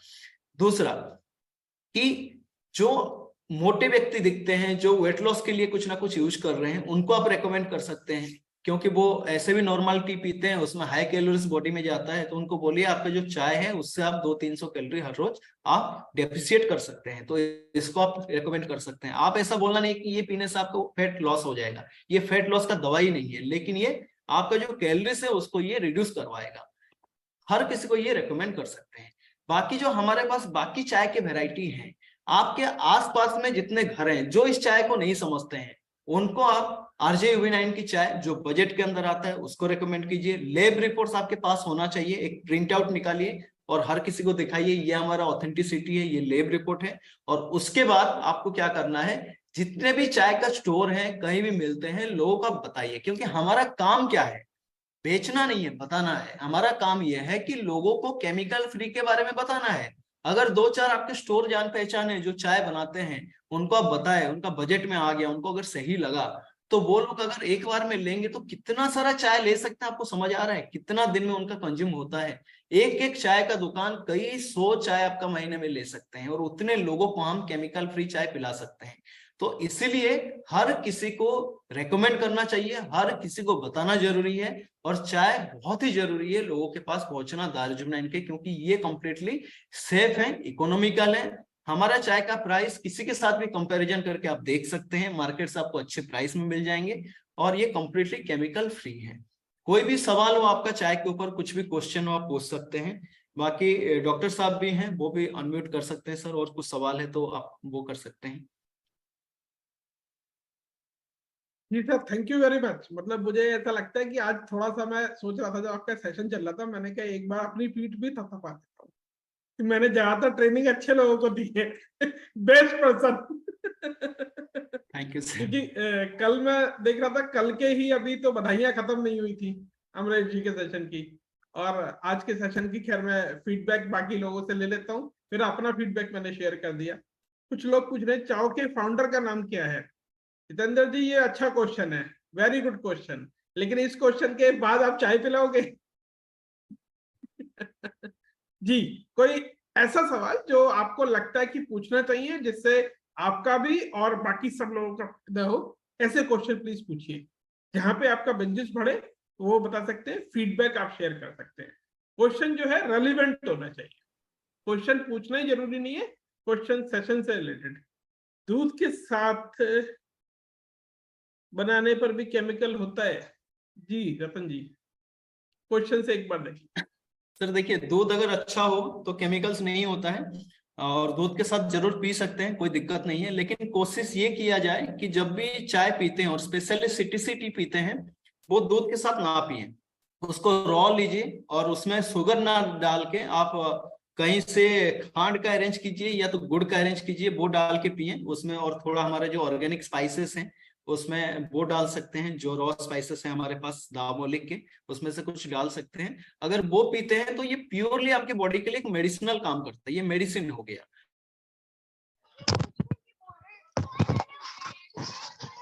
दूसरा कि जो मोटे व्यक्ति दिखते हैं, जो वेट लॉस के लिए कुछ ना कुछ यूज कर रहे हैं, उनको आप रेकमेंड कर सकते हैं, क्योंकि वो ऐसे भी नॉर्मल टी पीते हैं, उसमें हाई कैलोरीज बॉडी में जाता है। तो उनको बोलिए आपका जो चाय है उससे आप 200-300 कैलोरी हर रोज आप डेफिशिएट कर सकते हैं, तो इसको आप रेकमेंड कर सकते हैं। आप ऐसा बोलना नहीं कि ये पीने से आपको फैट लॉस हो जाएगा, ये फैट लॉस का दवाई नहीं है, लेकिन ये आपका जो कैलोरीज है उसको ये रिड्यूस करवाएगा। हर किसी को ये रेकमेंड कर सकते हैं। बाकी जो हमारे पास बाकी चाय के वेराइटी हैं, आपके आसपास में जितने घर हैं जो इस चाय को नहीं समझते हैं, उनको आप आरजे UV9 की चाय जो बजट के अंदर आता है उसको रेकमेंड कीजिए। लैब रिपोर्ट्स आपके पास होना चाहिए, एक प्रिंट आउट निकालिए और हर किसी को दिखाइए, ये हमारा ऑथेंटिसिटी है, ये लैब रिपोर्ट है। और उसके बाद आपको क्या करना है, जितने भी चाय का स्टोर है, कहीं भी मिलते हैं, लोगों को बताइए, क्योंकि हमारा काम क्या है, बेचना नहीं है, बताना है। हमारा काम यह है कि लोगों को केमिकल फ्री के बारे में बताना है। अगर 2-4 आपके स्टोर जान पहचान है जो चाय बनाते हैं, उनको आप बताए, उनका बजट में आ गया, उनको अगर सही लगा, तो वो लोग अगर एक बार में लेंगे तो कितना सारा चाय ले सकते हैं। आपको समझ आ रहा है कितना दिन में उनका कंज्यूम होता है? एक एक चाय का दुकान कई 100 चाय आपका महीने में ले सकते हैं, और उतने लोगों को हम केमिकल फ्री चाय पिला सकते हैं। तो इसीलिए हर किसी को रेकमेंड करना चाहिए, हर किसी को बताना जरूरी है, और चाय बहुत ही जरूरी है लोगों के पास पहुंचना दारुल के, क्योंकि ये कंप्लीटली सेफ है, इकोनॉमिकल है। हमारा चाय का प्राइस किसी के साथ भी कंपैरिजन करके आप देख सकते हैं, मार्केट से आपको अच्छे प्राइस में मिल जाएंगे, और ये कंप्लीटली केमिकल फ्री है। कोई भी सवाल हो आपका चाय के ऊपर, कुछ भी क्वेश्चन हो, आप पूछ सकते हैं। बाकी डॉक्टर साहब भी हैं, वो भी अनम्यूट कर सकते हैं सर, और कुछ सवाल है तो आप वो कर सकते हैं। जी sir, thank you very much. मतलब मुझे ऐसा लगता है कि आज थोड़ा सा मैं सोच रहा था, जब आपका सेशन चल रहा था, मैंने कहा एक बार अपनी पीठ भी थपथपा देता हूँ कि मैंने ज्यादातर ट्रेनिंग अच्छे लोगों को दी है। Best person. Thank you sir. क्योंकि कल मैं देख रहा था, कल के ही अभी तो बधाइयां खत्म नहीं हुई थी अमरेश जी के सेशन की, और आज के सेशन की खैर मैं फीडबैक बाकी लोगों से ले लेता हूँ, फिर अपना फीडबैक मैंने शेयर कर दिया। कुछ लोग पूछ रहे चाव के फाउंडर का नाम क्या है? जितेंद्र जी, ये अच्छा क्वेश्चन है, वेरी गुड क्वेश्चन, लेकिन इस क्वेश्चन के बाद आप चाय पिलाओगे? जी, कोई ऐसा सवाल जो आपको लगता है कि पूछना चाहिए, जिससे आपका भी और बाकी सब लोगों का फायदा हो, ऐसे क्वेश्चन प्लीज पूछिए। जहां पे आपका बिजनेस बढ़े वो बता सकते हैं, फीडबैक आप शेयर कर सकते हैं। क्वेश्चन जो है रेलिवेंट होना चाहिए, क्वेश्चन पूछना ही जरूरी नहीं है, क्वेश्चन सेशन से रिलेटेड। दूध के साथ बनाने पर भी केमिकल होता है? जी रतन जी, क्वेश्चन से एक बार देखिए। सर देखिए, दूध अगर अच्छा हो तो केमिकल्स नहीं होता है, और दूध के साथ जरूर पी सकते हैं, कोई दिक्कत नहीं है। लेकिन कोशिश ये किया जाए कि जब भी चाय पीते हैं, और स्पेशली CTC टी पीते हैं, वो दूध के साथ ना पिए, उसको रॉ लीजिए, और उसमें शुगर ना डाल के आप कहीं से खांड का अरेंज कीजिए, या तो गुड़ का अरेंज कीजिए, वो डाल के पिए उसमें। और थोड़ा हमारे जो ऑर्गेनिक स्पाइसेस हैं उसमें वो डाल सकते हैं, जो रॉ स्पाइसेस हैं हमारे पास दावों लिख के, उसमें से कुछ डाल सकते हैं। अगर वो पीते हैं तो ये प्योरली आपके बॉडी के लिए एक मेडिसिनल काम करता है, ये मेडिसिन हो गया।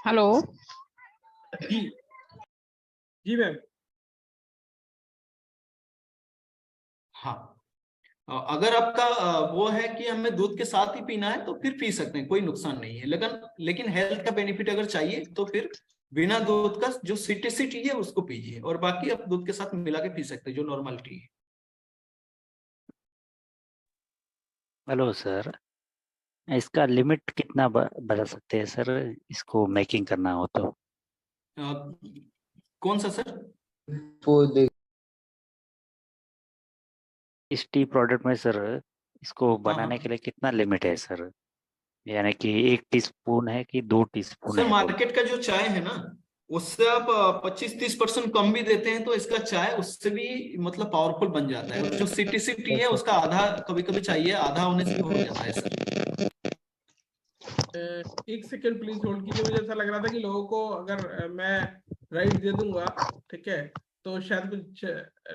हेलो जी जी मैम। हाँ, अगर आपका वो है कि हमें दूध के साथ ही पीना है तो फिर पी सकते हैं, कोई नुकसान नहीं है। लेकिन हेल्थ का बेनिफिट अगर चाहिए तो फिर बिना दूध का जो सिट्रिक टी है उसको पीजिए, और बाकी आप दूध के साथ मिला के पी सकते हैं जो नॉर्मल टी है। हेलो सर, इसका लिमिट कितना बता सकते हैं सर, इसको मेकिंग करना हो तो? कौन सा सर? इस टी प्रोडक्ट में सर, इसको हाँ बनाने के हाँ लिए कितना लिमिट है सर? यानी कि 1 टीस्पून है कि 2 टीस्पून सर, है? मार्केट का जो चाय है ना, उससे आप 25-30% कम भी देते हैं तो इसका चाय उससे भी मतलब पावरफुल बन जाता है। और जो सिटी टी है उसका आधा कभी कभी चाहिए, आधा होने से भी हो जाता है सर। एक सेकेंड प्लीज होल्ड कीजिए। मुझे ऐसा लग रहा था कि लोगों को अगर मैं राइट दे दूंगा, ठीक है, तो शायद कुछ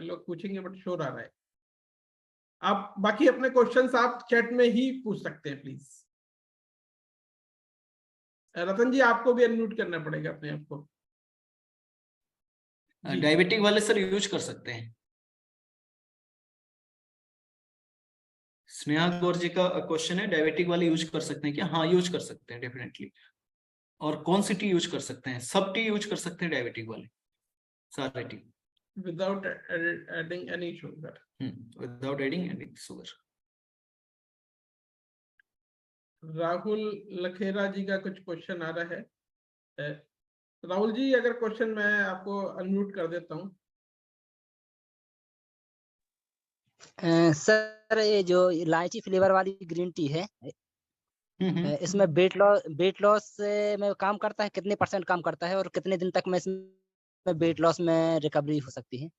लोग पूछेंगे, बट शोर आ रहा है। आप बाकी अपने क्वेश्चंस आप चैट में ही पूछ सकते हैं प्लीज। रतन जी, आपको भी अनम्यूट करना पड़ेगा अपने आप को जी। डायबिटिक वाले सर यूज कर सकते हैं। स्नेहा गौर जी का क्वेश्चन है, डायबिटिक वाले यूज कर सकते हैं क्या? हाँ, यूज कर सकते हैं डेफिनेटली। और कौन सी टी यूज कर सकते हैं? सब टी यूज कर सकते हैं डायबिटिक वाले, सारे tea, without adding any sugar. Without adding any sugar. Rahul Lakhera ji का कुछ क्वेश्चन आ रहा है। राहुल जी, अगर क्वेश्चन मैं आपको अनम्यूट कर देता हूँ। सर, ये जो इलायची फ्लेवर वाली ग्रीन टी है, इसमें वेट लॉस में काम करता है? कितने % काम करता है और कितने दिन तक में इसमें वेट लॉस में रिकवरी हो सकती है?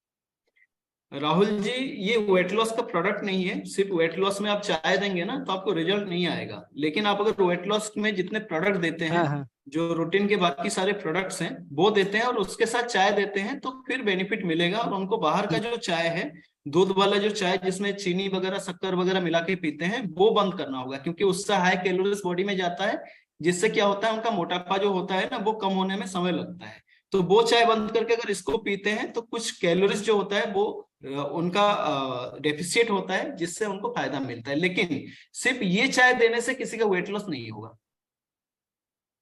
राहुल जी, ये वेट लॉस का प्रोडक्ट नहीं है। सिर्फ वेट लॉस में आप चाय देंगे ना तो आपको रिजल्ट नहीं आएगा। लेकिन आप अगर वेट लॉस में जितने प्रोडक्ट देते हैं, हाँ। जो रूटीन के बाकी सारे प्रोडक्ट्स हैं वो देते हैं और उसके साथ चाय देते हैं, तो फिर बेनिफिट मिलेगा। और उनको बाहर का जो चाय है, दूध वाला जो चाय जिसमें चीनी वगैरह शक्कर वगैरह मिला के पीते हैं, वो बंद करना होगा, क्योंकि उससे हाई कैलोरीज बॉडी में जाता है, जिससे क्या होता है उनका मोटापा जो होता है ना वो कम होने में समय लगता है। तो वो चाय बंद करके अगर इसको पीते हैं तो कुछ कैलोरीज जो होता है वो उनका डेफिशिएट होता है, जिससे उनको फायदा मिलता है। लेकिन सिर्फ ये चाय देने से किसी का वेट लॉस नहीं होगा।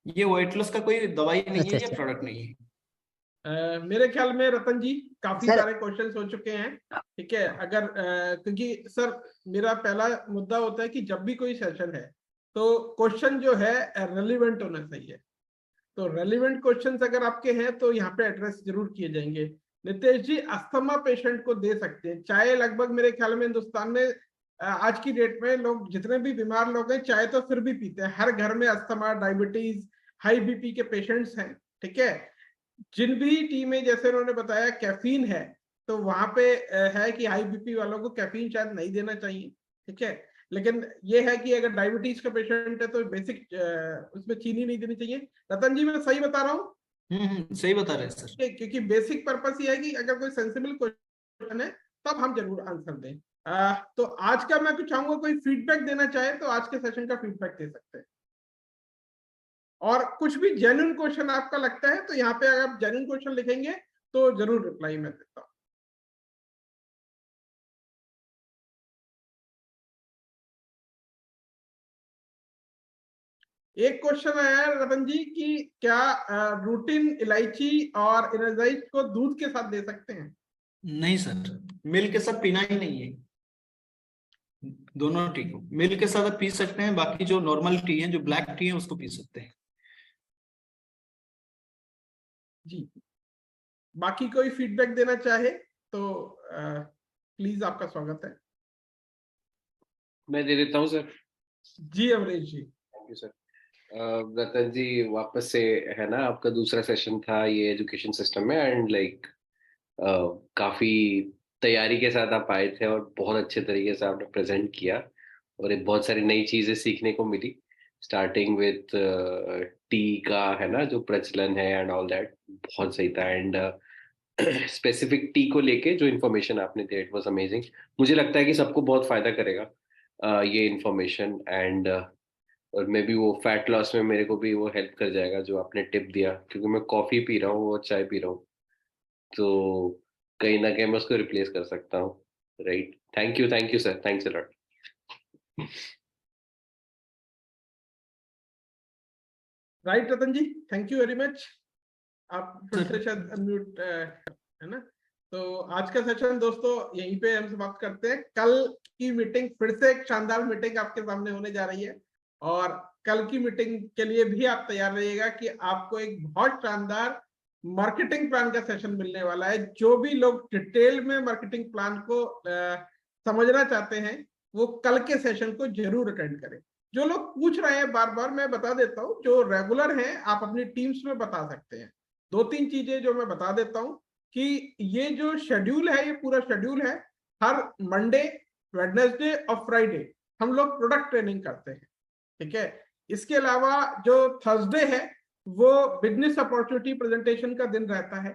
ये वेट लॉस का कोई दवाई नहीं है, ये प्रोडक्ट नहीं है। मेरे ख्याल में रतन जी काफी सर, सारे क्वेश्चंस हो चुके हैं, ठीक है। अगर क्योंकि सर मेरा पहला मुद्दा होता है कि जब भी कोई सेशन है तो क्वेश्चन जो है रेलिवेंट होना चाहिए। तो रेलिवेंट क्वेश्चंस अगर आपके हैं तो यहाँ पे एड्रेस जरूर किए जाएंगे। नितेश जी, अस्थमा पेशेंट को दे सकते हैं चाय? लगभग मेरे ख्याल में हिंदुस्तान में आज की डेट में लोग जितने भी बीमार लोग हैं चाय तो फिर भी पीते हैं। हर घर में अस्थमा, डायबिटीज, हाई बीपी के पेशेंट्स हैं, ठीक है। जिन भी टी में जैसे उन्होंने बताया कैफीन है, तो वहां पे है कि हाई बीपी वालों को कैफीन शायद नहीं देना चाहिए, ठीक है। लेकिन ये है कि अगर डायबिटीज का पेशेंट है तो बेसिक उसमें चीनी नहीं देनी चाहिए। रतन जी, मैं सही बता रहा हूँ? सही बता रहे हैं सर। क्योंकि बेसिक पर्पस ये है कि अगर कोई सेंसिबल क्वेश्चन है तब हम जरूर आंसर दें। तो आज का मैं कुछ चाहूंगा, कोई फीडबैक देना चाहे तो आज के सेशन का फीडबैक दे सकते हैं। और कुछ भी जेन्युइन क्वेश्चन आपका लगता है तो यहाँ पे अगर आप जेन्युइन क्वेश्चन लिखेंगे तो जरूर रिप्लाई मैं देता हूँ। एक क्वेश्चन आया है रतन जी कि क्या रूटीन इलायची और एनर्जाइज को दूध के साथ दे सकते हैं? नहीं सर, मिल्क के साथ पीना ही नहीं है। दोनों टी को मिल्क के साथ आप पी सकते हैं, बाकी जो नॉर्मल टी है, जो ब्लैक टी है, उसको पी सकते हैं। जी, बाकी कोई फीडबैक देना चाहे तो प्लीज, आपका स्वागत है। मैं दे देता हूँ सर। जी Amrish ji. Thank you sir. Ratan ji, वापस से है ना, आपका दूसरा सेशन था ये एजुकेशन सिस्टम में, एंड लाइक काफी तैयारी के साथ आप आए थे और बहुत अच्छे तरीके से आपने प्रेजेंट किया, और एक बहुत सारी नई चीजें सीखने को मिली, स्टार्टिंग विथ टी का है ना जो प्रचलन है एंड ऑल दैट, बहुत सही था। एंड स्पेसिफिक टी को लेके जो इन्फॉर्मेशन आपने दिया, इट वाज अमेजिंग। मुझे लगता है कि सबको बहुत फायदा करेगा ये इन्फॉर्मेशन, एंड और मे बी वो फैट लॉस में मेरे को भी वो हेल्प कर जाएगा जो आपने टिप दिया, क्योंकि मैं कॉफ़ी पी रहा हूँ और चाय पी रहा हूँ, तो कहीं ना कहीं मैं उसको रिप्लेस कर सकता हूँ। Right, thank you sir, thanks a lot. Right Ratan ji, thank you very much. आप फिर सर से शायद अनम्यूट है ना। तो आज का सेशन दोस्तों यहीं पे हम समाप्त करते हैं। कल की मीटिंग फिर से एक शानदार मीटिंग आपके सामने होने जा रही है, और कल की मीटिंग के लिए भी आप तैयार रहिएगा कि आपको एक बहुत शानदार मार्केटिंग प्लान का सेशन मिलने वाला है। जो भी लोग डिटेल में मार्केटिंग प्लान को समझना चाहते हैं वो कल के सेशन को जरूर अटेंड करें। जो लोग पूछ रहे हैं बार बार, मैं बता देता हूँ, जो रेगुलर हैं आप अपनी टीम्स में बता सकते हैं। 2-3 चीजें जो मैं बता देता हूँ कि ये जो शेड्यूल है, ये पूरा शेड्यूल है, हर मंडे, वेडनेसडे और फ्राइडे हम लोग प्रोडक्ट ट्रेनिंग करते हैं, ठीक है। इसके अलावा जो थर्सडे है वो बिजनेस अपॉर्चुनिटी प्रेजेंटेशन का दिन रहता है।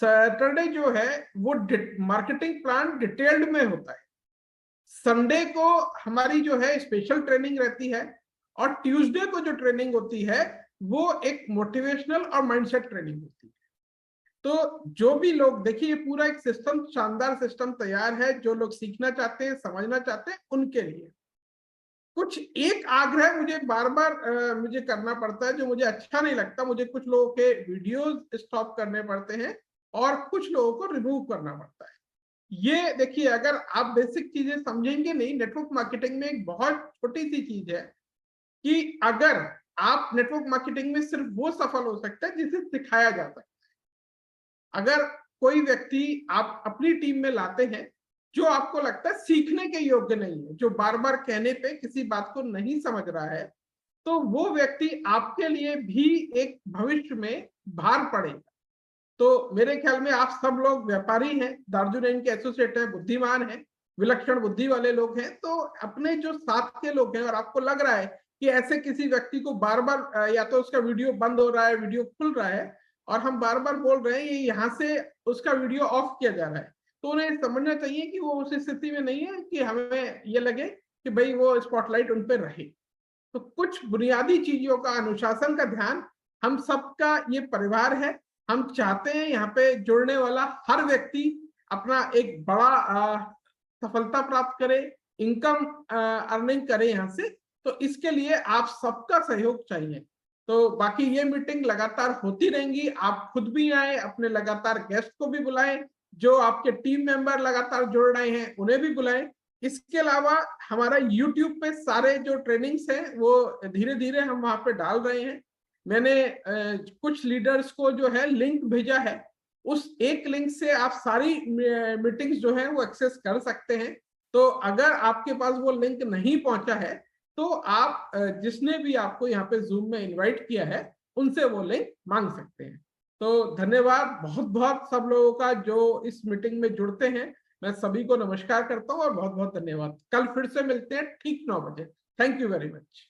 सैटरडे जो है वो मार्केटिंग प्लान डिटेल्ड में होता है। संडे को हमारी जो है स्पेशल ट्रेनिंग रहती है, और ट्यूसडे को जो ट्रेनिंग होती है वो एक मोटिवेशनल और माइंडसेट ट्रेनिंग होती है। तो जो भी लोग, देखिए पूरा एक सिस्टम, शानदार सिस्टम तैयार है। जो लोग सीखना चाहते हैं, समझना चाहते हैं, उनके लिए कुछ एक आग्रह मुझे बार बार मुझे करना पड़ता है, जो मुझे अच्छा नहीं लगता। मुझे कुछ लोगों के वीडियोस स्टॉप करने पड़ते हैं और कुछ लोगों को रिमूव करना पड़ता है। ये देखिए, अगर आप बेसिक चीजें समझेंगे नहीं, नेटवर्क मार्केटिंग में एक बहुत छोटी सी चीज है कि अगर आप नेटवर्क मार्केटिंग में सिर्फ वो सफल हो सकता है जिसे सिखाया जा सकता है। अगर कोई व्यक्ति आप अपनी टीम में लाते हैं जो आपको लगता है सीखने के योग्य नहीं है, जो बार बार कहने पे किसी बात को नहीं समझ रहा है, तो वो व्यक्ति आपके लिए भी एक भविष्य में भार पड़ेगा। तो मेरे ख्याल में आप सब लोग व्यापारी हैं, दार्जुन के एसोसिएट हैं, बुद्धिमान हैं, विलक्षण बुद्धि वाले लोग हैं। तो अपने जो साथ के लोग हैं और आपको लग रहा है कि ऐसे किसी व्यक्ति को बार बार या तो उसका वीडियो बंद हो रहा है, वीडियो खुल रहा है और हम बार बार बोल रहे हैं, ये यहाँ से उसका वीडियो ऑफ किया जा रहा है, तो उन्हें समझना चाहिए कि वो उस स्थिति में नहीं है कि हमें ये लगे कि भाई वो स्पॉटलाइट उन पर रहे। तो कुछ बुनियादी चीजों का, अनुशासन का ध्यान, हम सबका ये परिवार है। हम चाहते हैं यहाँ पे जुड़ने वाला हर व्यक्ति अपना एक बड़ा सफलता प्राप्त करे, इनकम अर्निंग करे यहाँ से। तो इसके लिए आप सबका सहयोग चाहिए। तो बाकी ये मीटिंग लगातार होती रहेंगी। आप खुद भी आए, अपने लगातार गेस्ट को भी बुलाएं, जो आपके टीम मेंबर लगातार जुड़ रहे हैं उन्हें भी बुलाएं। इसके अलावा हमारा YouTube पे सारे जो ट्रेनिंग्स हैं वो धीरे धीरे हम वहां पे डाल रहे हैं। मैंने कुछ लीडर्स को जो है लिंक भेजा है, उस एक लिंक से आप सारी मीटिंग्स जो है वो एक्सेस कर सकते हैं। तो अगर आपके पास वो लिंक नहीं पहुंचा है तो आप जिसने भी आपको यहाँ पे जूम में इनवाइट किया है उनसे वो लिंक मांग सकते हैं। तो धन्यवाद बहुत बहुत सब लोगों का जो इस मीटिंग में जुड़ते हैं। मैं सभी को नमस्कार करता हूँ और बहुत बहुत धन्यवाद। कल फिर से मिलते हैं ठीक 9 बजे। Thank you very much.